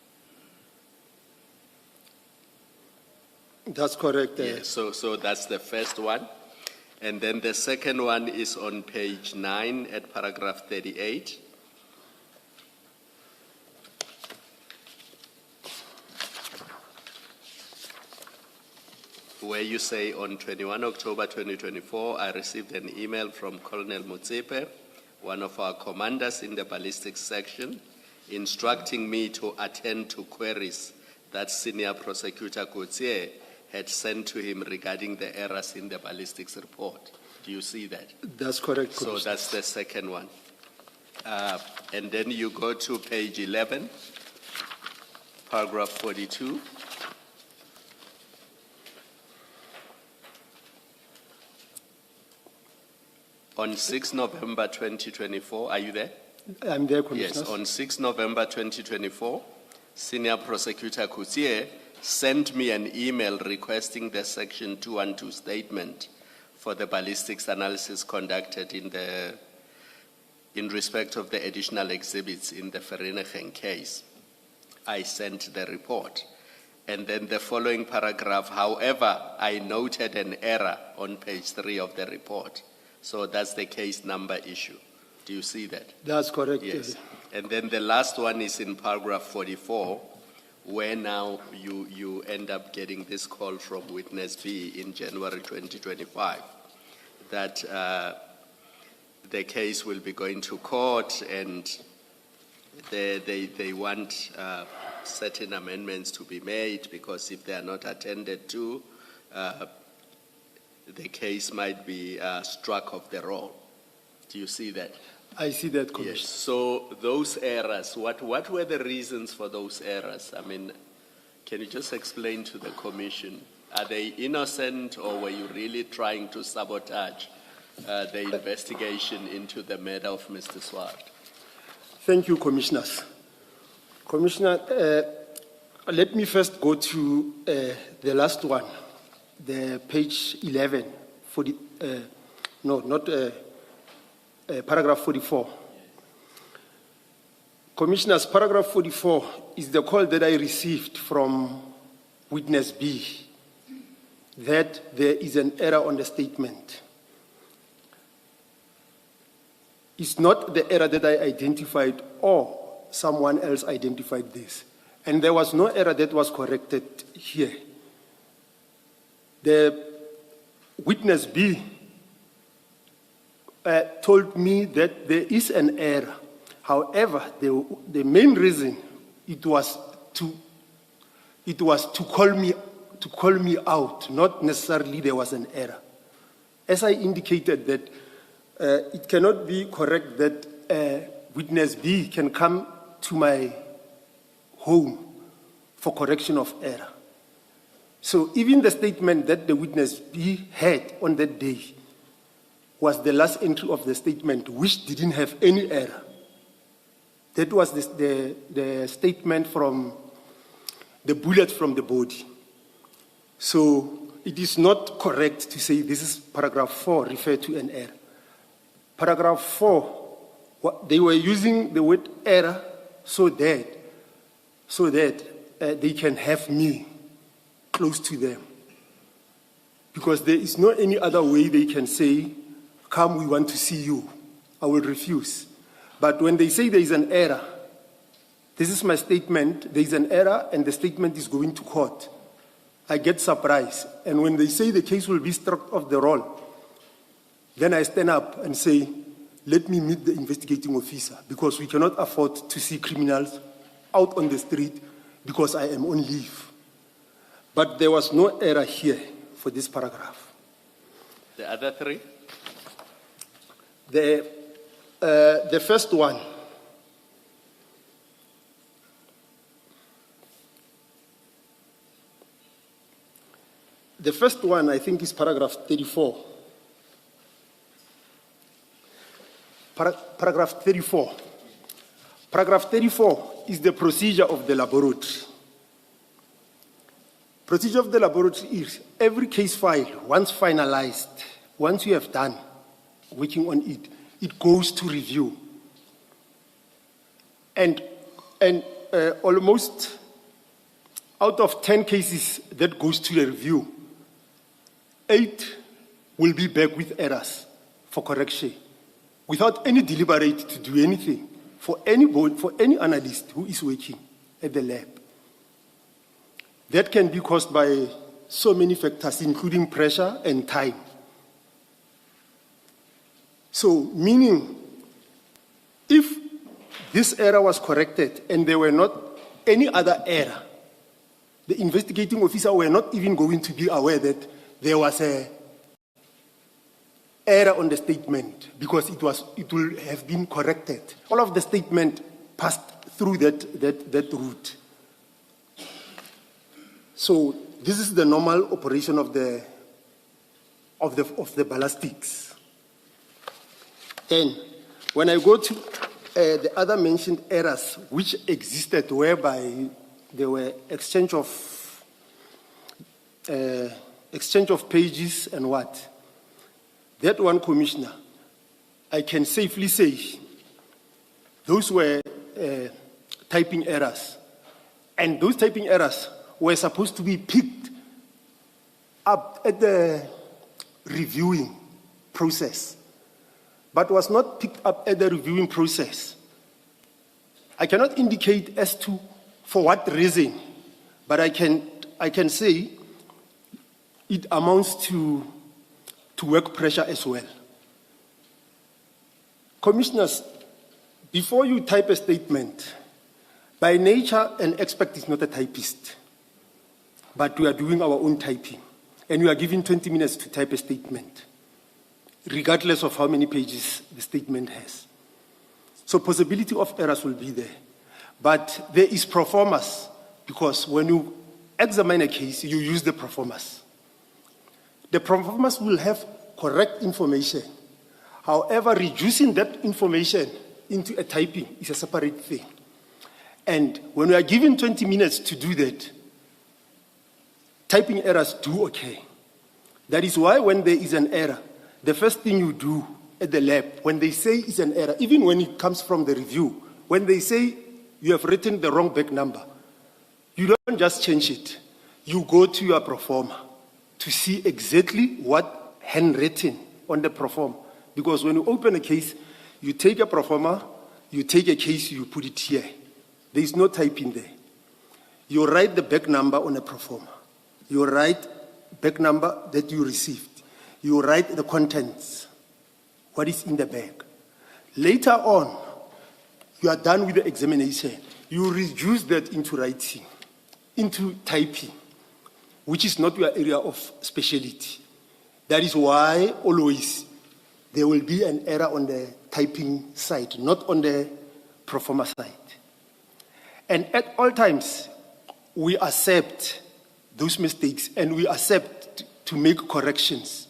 [SPEAKER 3] That's correct.
[SPEAKER 4] Yes, so that's the first one. And then the second one is on page 9 at paragraph 38. Where you say, on 21 October 2024, I received an email from Colonel Motsepe, one of our commanders in the ballistics section, instructing me to attend to queries that Senior Prosecutor Gauthier had sent to him regarding the errors in the ballistics report. Do you see that?
[SPEAKER 3] That's correct,
[SPEAKER 4] So
[SPEAKER 3] Commissioner.
[SPEAKER 4] that's the second one. And then you go to page 11, paragraph 42. On 6 November 2024, are you there?
[SPEAKER 3] I'm there, Commissioner.
[SPEAKER 4] Yes, on 6 November 2024, Senior Prosecutor Gauthier sent me an email requesting the Section 212 statement for the ballistics analysis conducted in respect of the additional exhibits in the Ferah case. I sent the report. And then the following paragraph, however, I noted an error on page 3 of the report. So that's the case number issue. Do you see that?
[SPEAKER 3] That's correct.
[SPEAKER 4] Yes. And then the last one is in paragraph 44, where now you end up getting this call from witness B in January 2025 that the case will be going to court and they want certain amendments to be made because if they are not attended to, the case might be struck off the roll. Do you see that?
[SPEAKER 3] I see that, Commissioner.
[SPEAKER 4] Yes. So those errors, what were the reasons for those errors? I mean, can you just explain to the Commission? Are they innocent or were you really trying to sabotage the investigation into the murder of Mr. Swart?
[SPEAKER 3] Thank you, Commissioners. Commissioner, let me first go to the last one, the page 11, paragraph 44. Commissioners, paragraph 44 is the call that I received from witness B that there is an error on the statement. It's not the error that I identified or someone else identified this. And there was no error that was corrected here. The witness B told me that there is an error. However, the main reason it was to call me out, not necessarily there was an error. As I indicated that it cannot be correct that witness B can come to my home for correction of error. So even the statement that the witness B had on that day was the last entry of the statement, which didn't have any error. That was the statement from the bullet from the body. So it is not correct to say this is paragraph 4 referred to an error. Paragraph 4, they were using the word error so that they can have me close to them. Because there is no any other way they can say, come, we want to see you. I will refuse. But when they say there is an error, this is my statement, there is an error and the statement is going to court, I get surprised. And when they say the case will be struck off the roll, then I stand up and say, let me meet the investigating officer, because we cannot afford to see criminals out on the street because I am on leave. But there was no error here for this paragraph.
[SPEAKER 4] The other three?
[SPEAKER 3] The first one, I think, is paragraph 34. Paragraph 34. Paragraph 34 is the procedure of the laboratory. Procedure of the laboratory is every case file, once finalized, once you have done working on it, it goes to review. And almost out of 10 cases that goes to the review, 8 will be back with errors for correction, without any deliberate to do anything for any analyst who is working at the lab. That can be caused by so many factors, including pressure and time. So, meaning, if this error was corrected and there were not any other error, the investigating officer were not even going to be aware that there was an error on the statement, because it will have been corrected. All of the statement passed through that route. So this is the normal operation of the ballistics. Then, when I go to the other mentioned errors which existed, whereby there were exchange of pages and what, that one, Commissioner, I can safely say those were typing errors, and those typing errors were supposed to be picked up at the reviewing process, but was not picked up at the reviewing process. I cannot indicate as to for what reason, but I can say it amounts to work pressure as well. Commissioners, before you type a statement, by nature, an expert is not a typist, but we are doing our own typing, and we are given 20 minutes to type a statement, regardless of how many pages the statement has. So possibility of errors will be there. But there is performance, because when you examine a case, you use the performance. The performance will have correct information However, reducing that information into a typing is a separate thing. And when we are given 20 minutes to do that, typing errors do occur. That is why when there is an error, the first thing you do at the lab, when they say it's an error, even when it comes from the review, when they say you have written the wrong back number, you don't just change it. You go to your proforma to see exactly what handwritten on the proforma. Because when you open a case, you take a proforma, you take a case, you put it here. There is no typing there. You write the back number on a proforma. You write back number that you received. You write the contents, what is in the bag. Later on, you are done with the examination. You reduce that into writing, into typing, which is not your area of specialty. That is why always there will be an error on the typing side, not on the proforma side. And at all times, we accept those mistakes and we accept to make corrections,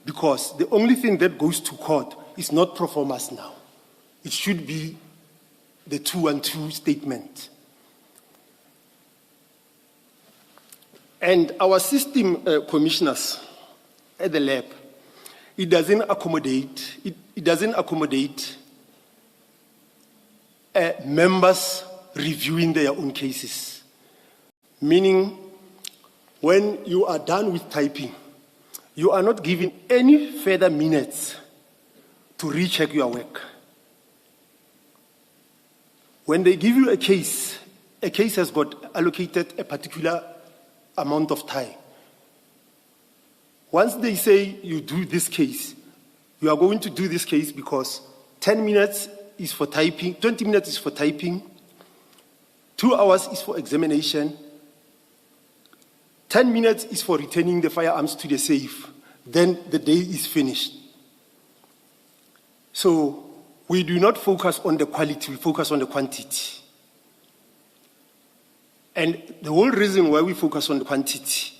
[SPEAKER 3] because the only thing that goes to court is not proformas now. It should be the 2-1-2 statement. And our system commissioners at the lab, it doesn't accommodate members reviewing their own cases. Meaning, when you are done with typing, you are not given any further minutes to recheck your work. When they give you a case has got allocated a particular amount of time. Once they say you do this case, you are going to do this case because 10 minutes is for typing, 20 minutes is for typing, 2 hours is for examination, 10 minutes is for returning the firearms to the safe. Then the day is finished. So we do not focus on the quality, we focus on the quantity. And the whole reason why we focus on the quantity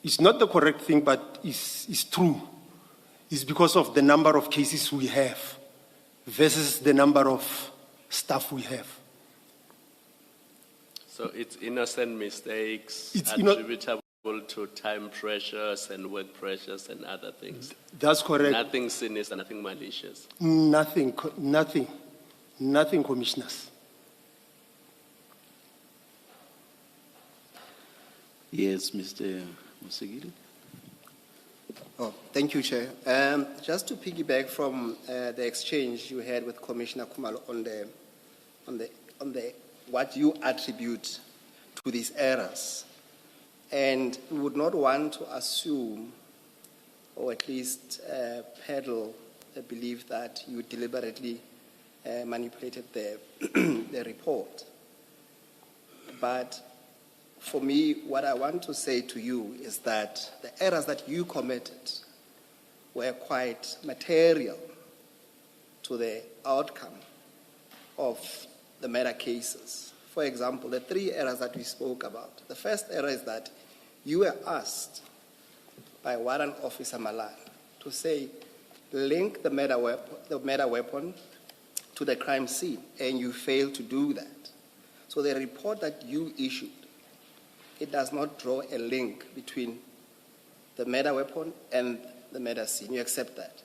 [SPEAKER 3] is not the correct thing, but is true. It's because of the number of cases we have versus the number of staff we have.
[SPEAKER 4] So it's innocent mistakes attributable to time pressures and work pressures and other things.
[SPEAKER 3] That's correct.
[SPEAKER 4] Nothing sinister, nothing malicious.
[SPEAKER 3] Nothing, commissioners.
[SPEAKER 1] Yes, Mr. Musigiri.
[SPEAKER 2] Oh, thank you, Chair. Just to piggyback from the exchange you had with Commissioner Khumalo on the what you attribute to these errors, and we would not want to assume, or at least peddle the belief that you deliberately manipulated the report. But for me, what I want to say to you is that the errors that you committed were quite material to the outcome of the murder cases. For example, the 3 errors that we spoke about. The first error is that you were asked by Warrant Officer Malan to say, link the murder weapon to the crime scene, and you failed to do that. So the report that you issued, it does not draw a link between the murder weapon and the murder scene. You accept that?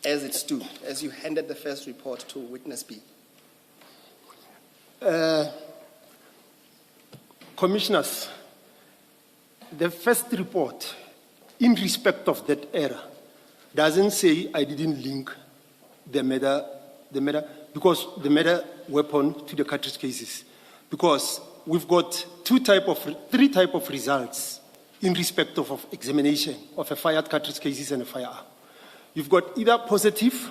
[SPEAKER 2] As it stood, as you handed the first report to Witness B.
[SPEAKER 3] Commissioners, the first report, in respect of that error, doesn't say I didn't link the murder, because the murder weapon to the cartridge cases, because we've got 3 type of results in respect of examination of a fired cartridge cases and a firearm. You've got either positive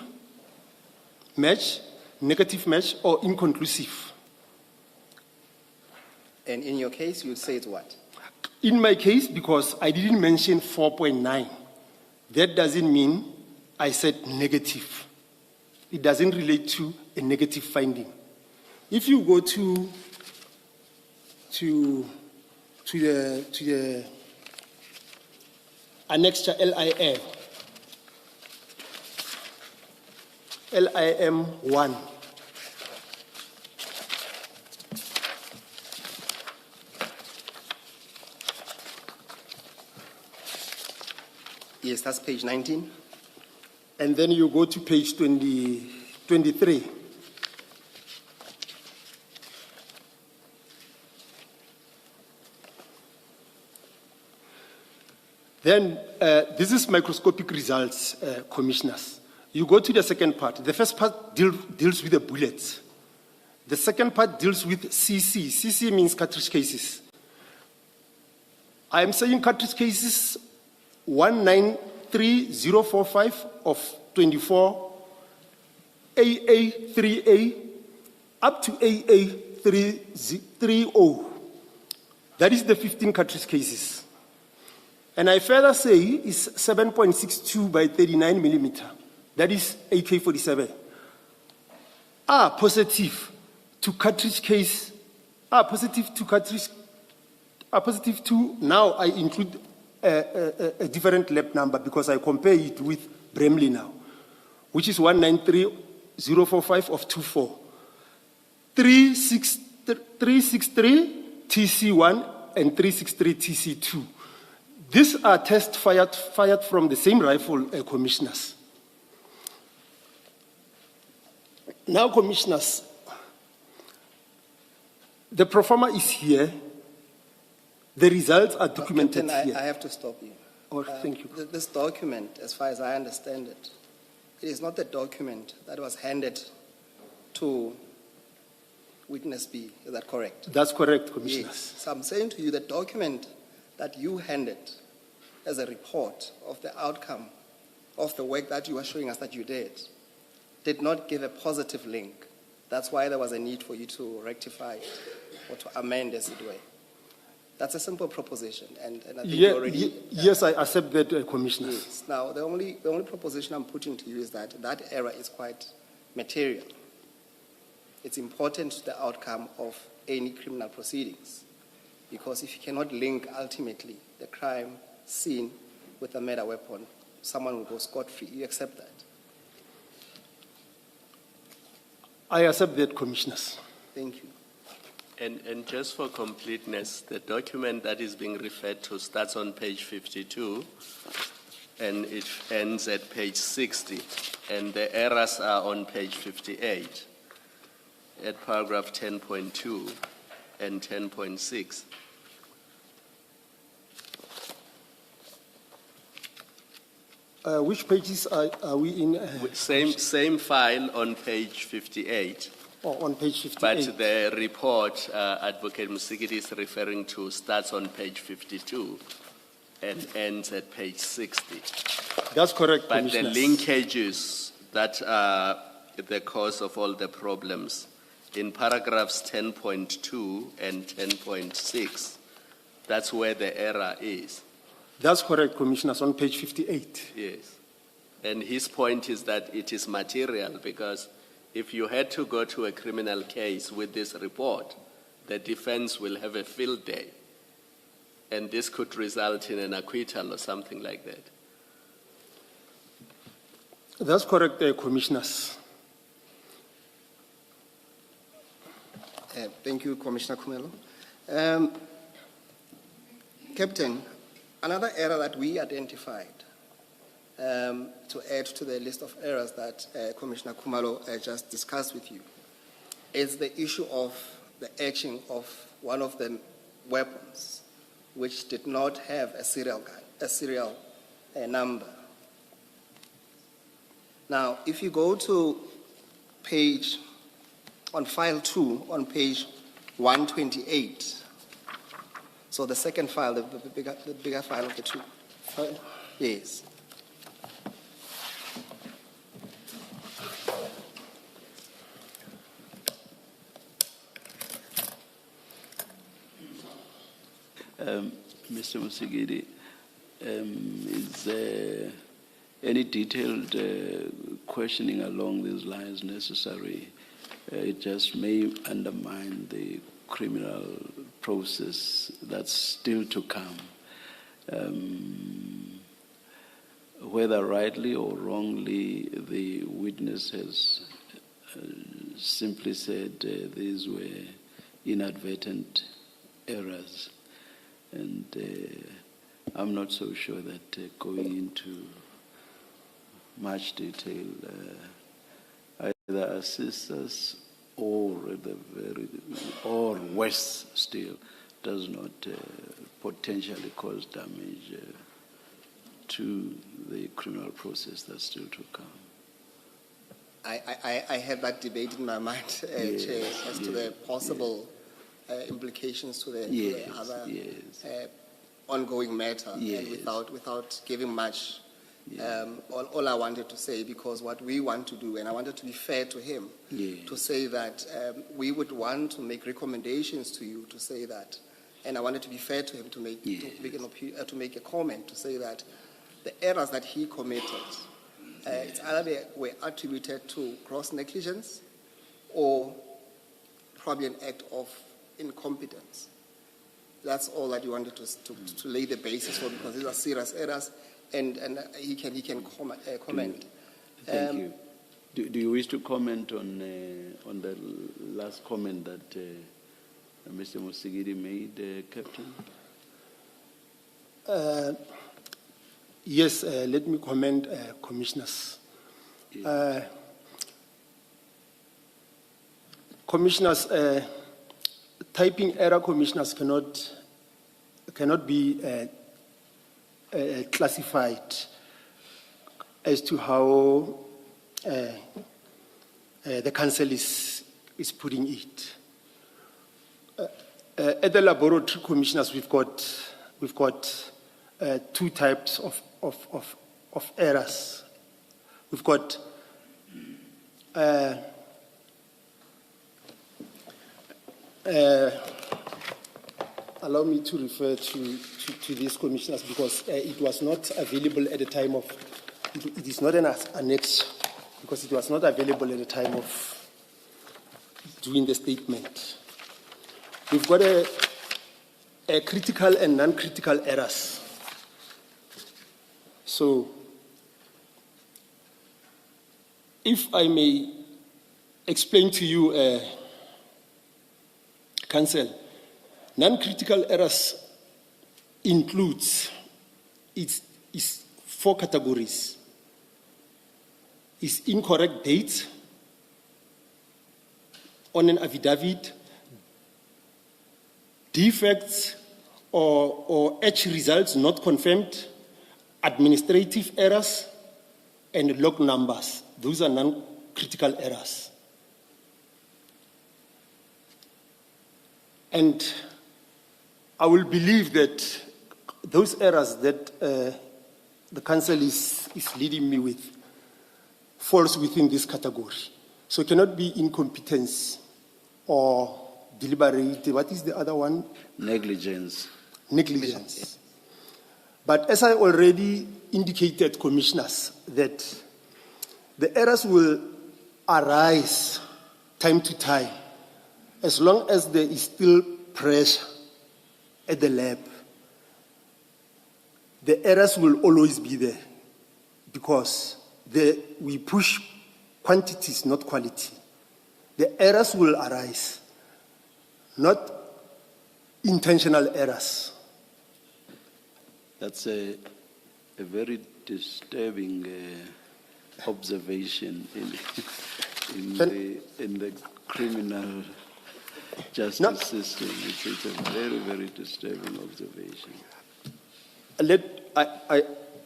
[SPEAKER 3] match, negative match, or inconclusive.
[SPEAKER 2] And in your case, you would say it's what?
[SPEAKER 3] In my case, because I didn't mention 4.9, that doesn't mean I said negative. It doesn't relate to a negative finding. If you go to the annexure LIL, LIM 1.
[SPEAKER 2] Yes, that's page 19.
[SPEAKER 3] And then you go to page 23. Then, this is microscopic results, commissioners. You go to the second part. The first part deals with the bullets. The second part deals with CC. CC means cartridge cases. I am saying cartridge cases 193045 of 24, AA3A, up to AA30. That is the 15 cartridge cases. And I further say is 7.62 by 39 millimeter. That is AK-47. Are positive to cartridge case, are positive to, now I include a different lab number because I compare it with Bramley now, which is 193045 of 24. 363 TC1 and 363 TC2. These are tests fired from the same rifle, commissioners. Now, commissioners, the proforma is here. The results are documented here.
[SPEAKER 2] I have to stop you.
[SPEAKER 3] Oh, thank you.
[SPEAKER 2] This document, as far as I understand it, it is not the document that was handed to witness B. Is that correct?
[SPEAKER 3] That's correct, commissioners.
[SPEAKER 2] Yes. So I'm saying to you, the document that you handed as a report of the outcome of the work that you were showing us that you did not give a positive link. That's why there was a need for you to rectify it or to amend, as it were. That's a simple proposition, and I think you already...
[SPEAKER 3] Yes, I accept that, commissioners.
[SPEAKER 2] Yes. Now, the only proposition I'm putting to you is that error is quite material. It's important to the outcome of any criminal proceedings, because if you cannot link ultimately the crime scene with a murder weapon, someone will go scot-free. You accept that?
[SPEAKER 3] I accept that, commissioners.
[SPEAKER 2] Thank you.
[SPEAKER 4] And just for completeness, the document that is being referred to starts on page 52 and it ends at page 60, and the errors are on page 58 at paragraph 10.2 and 10.6.
[SPEAKER 3] Which pages are we in?
[SPEAKER 4] Same file on page 58.
[SPEAKER 3] Oh, on page 58.
[SPEAKER 4] But the report Advocate Musigidi is referring to starts on page 52 and ends at page 60.
[SPEAKER 3] That's correct,
[SPEAKER 4] But the
[SPEAKER 3] commissioners.
[SPEAKER 4] linkages that are the cause of all the problems in paragraphs 10.2 and 10.6, that's where the error is.
[SPEAKER 3] That's correct, commissioners, on page 58.
[SPEAKER 4] Yes. And his point is that it is material because if you had to go to a criminal case with this report, the defense will have a field day. And this could result in an acquittal or something like that.
[SPEAKER 3] That's correct, commissioners.
[SPEAKER 2] Thank you, Commissioner Kumelo. Captain, another error that we identified to add to the list of errors that Commissioner Kumalo just discussed with you is the issue of the etching of one of the weapons which did not have a serial number. Now, if you go to page, on file 2, on page 128, so the second file, the bigger file of the two. Yes.
[SPEAKER 1] Mr. Musigidi, is there any detailed questioning along these lines necessary? It just may undermine the criminal process that's still to come. whether rightly or wrongly, the witness has simply said these were inadvertent errors. And I'm not so sure that going into much detail either assists us or or worse still, does not potentially cause damage to the criminal process that's still to come.
[SPEAKER 2] I had that debate in my mind, Chair, as to the possible implications to the other ongoing matter, and without giving much. All I wanted to say, because what we want to do, and I wanted to be fair to him, to say that we would want to make recommendations to you to say that, and I wanted to be fair to him to make a comment to say that the errors that he committed, it's either they were attributed to gross negligence or probably an act of incompetence. That's all that you wanted to lay the basis for, because these are serious errors. And he can comment.
[SPEAKER 1] Thank you. Do you wish to comment on the last comment that Mr. Musigiri made, Captain?
[SPEAKER 3] Yes, let me comment, Commissioners.
[SPEAKER 1] Yes.
[SPEAKER 3] Commissioners, typing error, Commissioners, cannot be classified as to how the council is putting it. At the laboratory, Commissioners, we've got two types of errors. We've got allow me to refer to these, Commissioners, because it was not available at the time of, it is not an annex, because it was not available at the time of doing the statement. We've got a critical and non-critical errors. So, if I may explain to you, Council, non-critical errors includes, it's 4 categories. It's incorrect dates on an affidavit, defects or H results not confirmed, administrative errors, and log numbers. Those are non-critical errors. And I will believe that those errors that the council is leading me with falls within this category. So it cannot be incompetence or deliberate. What is the other one?
[SPEAKER 1] Negligence.
[SPEAKER 3] Negligence. But as I already indicated, Commissioners, that the errors will arise time to time as long as there is still pressure at the lab. The errors will always be there because we push quantities, not quality. The errors will arise, not intentional errors.
[SPEAKER 1] That's a very disturbing observation in the criminal justice system. It's a very, very disturbing observation.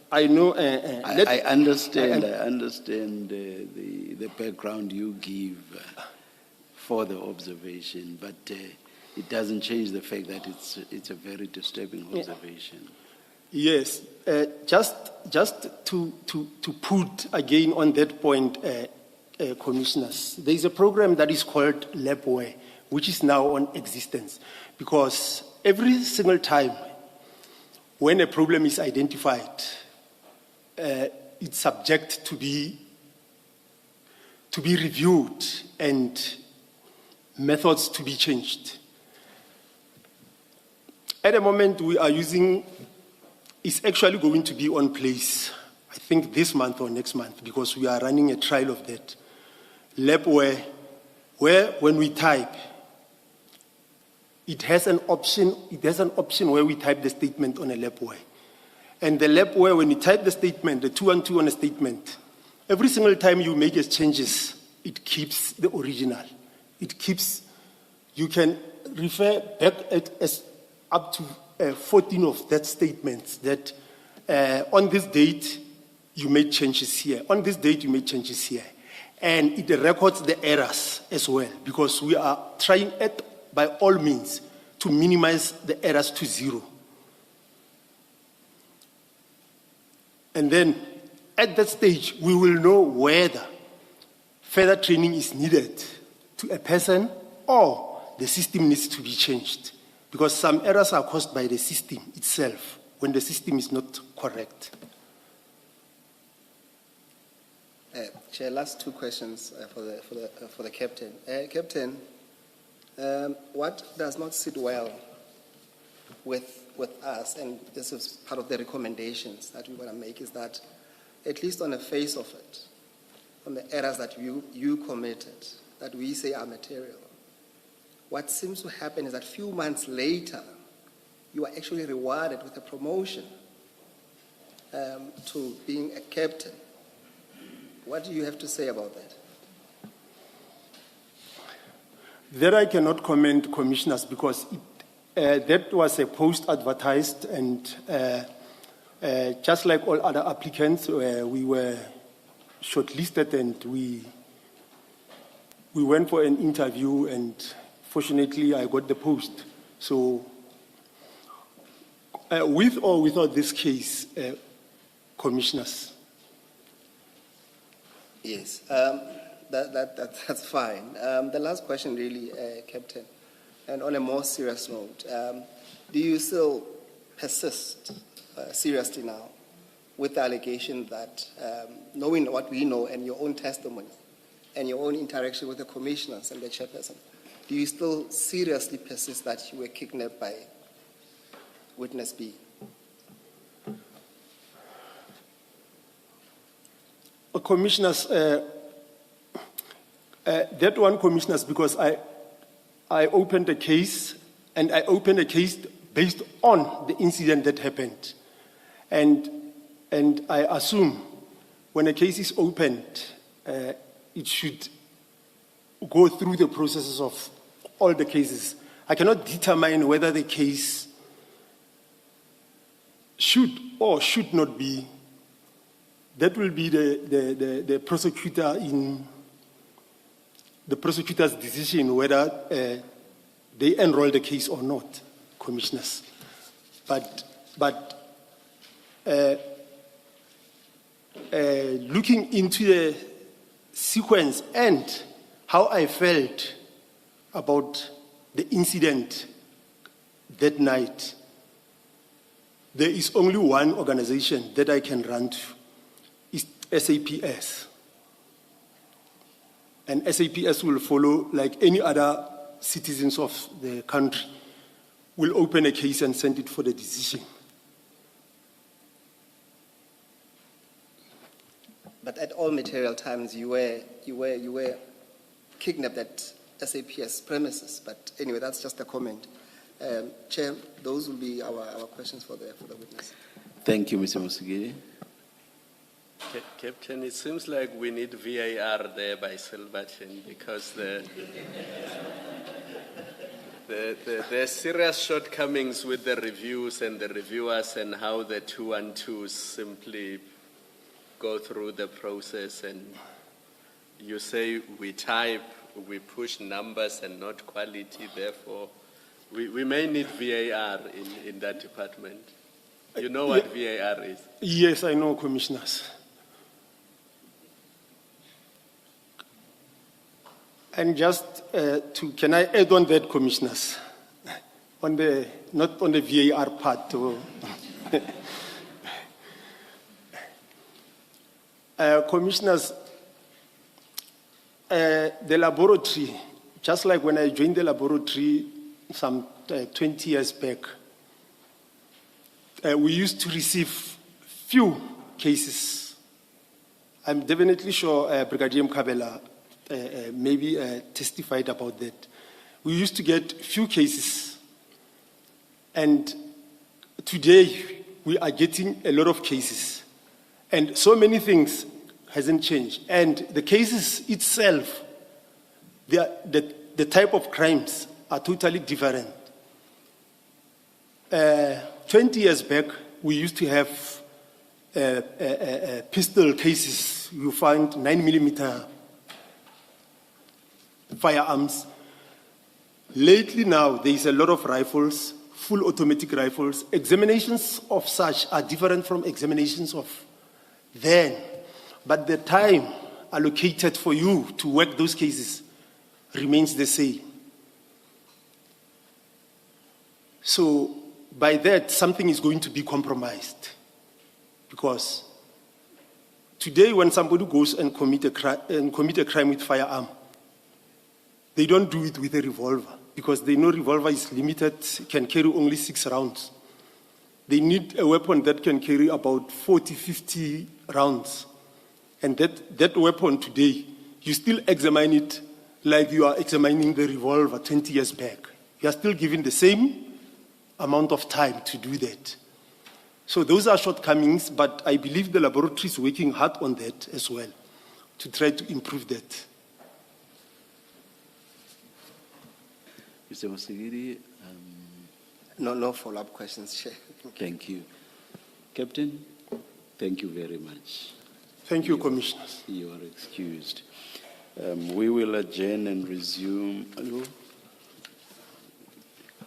[SPEAKER 3] I know.
[SPEAKER 1] I understand the background you give for the observation, but it doesn't change the fact that it's a very disturbing observation.
[SPEAKER 3] Yes, just to put again on that point, Commissioners, there is a program that is called Labware, which is now on existence, because every single time when a problem is identified, it's subject to be reviewed and methods to be changed. At the moment we are using, it's actually going to be on place. I I think this month or next month, because we are running a trial of that. Labware, where when we type, it has an option where we type the statement on a labware. And the labware, when you type the statement, the 212 on a statement, every single time you make changes, it keeps the original. It keeps, you can refer back as up to 14 of that statements that on this date, you made changes here. On this date, you made changes here. And it records the errors as well, because we are trying by all means to minimize the errors to zero. And then at that stage, we will know whether further training is needed to a person or the system needs to be changed. Because some errors are caused by the system itself when the system is not correct.
[SPEAKER 2] Chair, last two questions for the captain. Captain, what does not sit well with us, and this is part of the recommendations that we want to make, is that at least on the face of it, on the errors that you committed, that we say are material, what seems to happen is that a few months later, you are actually rewarded with a promotion to being a captain. What do you have to say about that?
[SPEAKER 3] That I cannot comment, commissioners, because that was a post advertised, and just like all other applicants, we were shortlisted and we went for an interview, and fortunately I got the post. So with or without this case, commissioners.
[SPEAKER 2] Yes, that's fine. The last question really, Captain, and on a more serious note, do you still persist seriously now with the allegation that, knowing what we know and your own testimony and your own interaction with the commissioners and the chairperson, do you still seriously persist that you were kidnapped by witness B?
[SPEAKER 3] Commissioners, that one, commissioners, because I opened a case, and I opened a case based on the incident that happened. And I assume when a case is opened, it should go through the processes of all the cases. I cannot determine whether the case should or should not be. That will be the prosecutor in the prosecutor's decision whether they enroll the case or not, commissioners. But looking into the sequence and how I felt about the incident that night, there is only one organization that I can run to. SAPS. And SAPS will follow, like any other citizens of the country, will open a case and send it for the decision.
[SPEAKER 2] But at all material times, you were kidnapped at SAPS premises. But anyway, that's just a comment. Chair, those will be our questions for the witness.
[SPEAKER 1] Thank you, Mr. Musigiri.
[SPEAKER 4] Captain, it seems like we need VAR there by Silverton, because there are serious shortcomings with the reviews and the reviewers and how the 212s simply go through the process. And you say we type, we push numbers and not quality, therefore we may need VAR in that department. You know what VAR is?
[SPEAKER 3] Yes, I know, commissioners. And just can I add on that, commissioners? Not on the VAR part. Commissioners, the laboratory, just like when I joined the laboratory some 20 years back, we used to receive few cases I'm definitely sure Brigadier Mkabela maybe testified about that. We used to get few cases, and today we are getting a lot of cases, and so many things hasn't changed. And the cases itself, the type of crimes are totally different. 20 years back, we used to have pistol cases. You find 9mm firearms. Lately now, there is a lot of rifles, full automatic rifles. Examinations of such are different from examinations of then. But the time allocated for you to work those cases remains the same. So by that, something is going to be compromised. Because today when somebody goes and commit a crime with firearm, they don't do it with a revolver because they know revolver is limited, can carry only 6 rounds. They need a weapon that can carry about 40, 50 rounds. And that weapon today, you still examine it like you are examining the revolver 20 years back. You are still given the same amount of time to do that. So those are shortcomings, but I believe the laboratory is working hard on that as well to try to improve that.
[SPEAKER 1] Mr. Mosigiri,
[SPEAKER 2] No follow-up questions, Chair.
[SPEAKER 1] thank you. Captain, thank you very much.
[SPEAKER 3] Thank you, Commissioners.
[SPEAKER 1] You are excused. We will adjourn and resume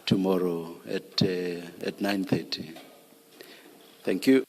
[SPEAKER 1] tomorrow at 9:30. Thank you.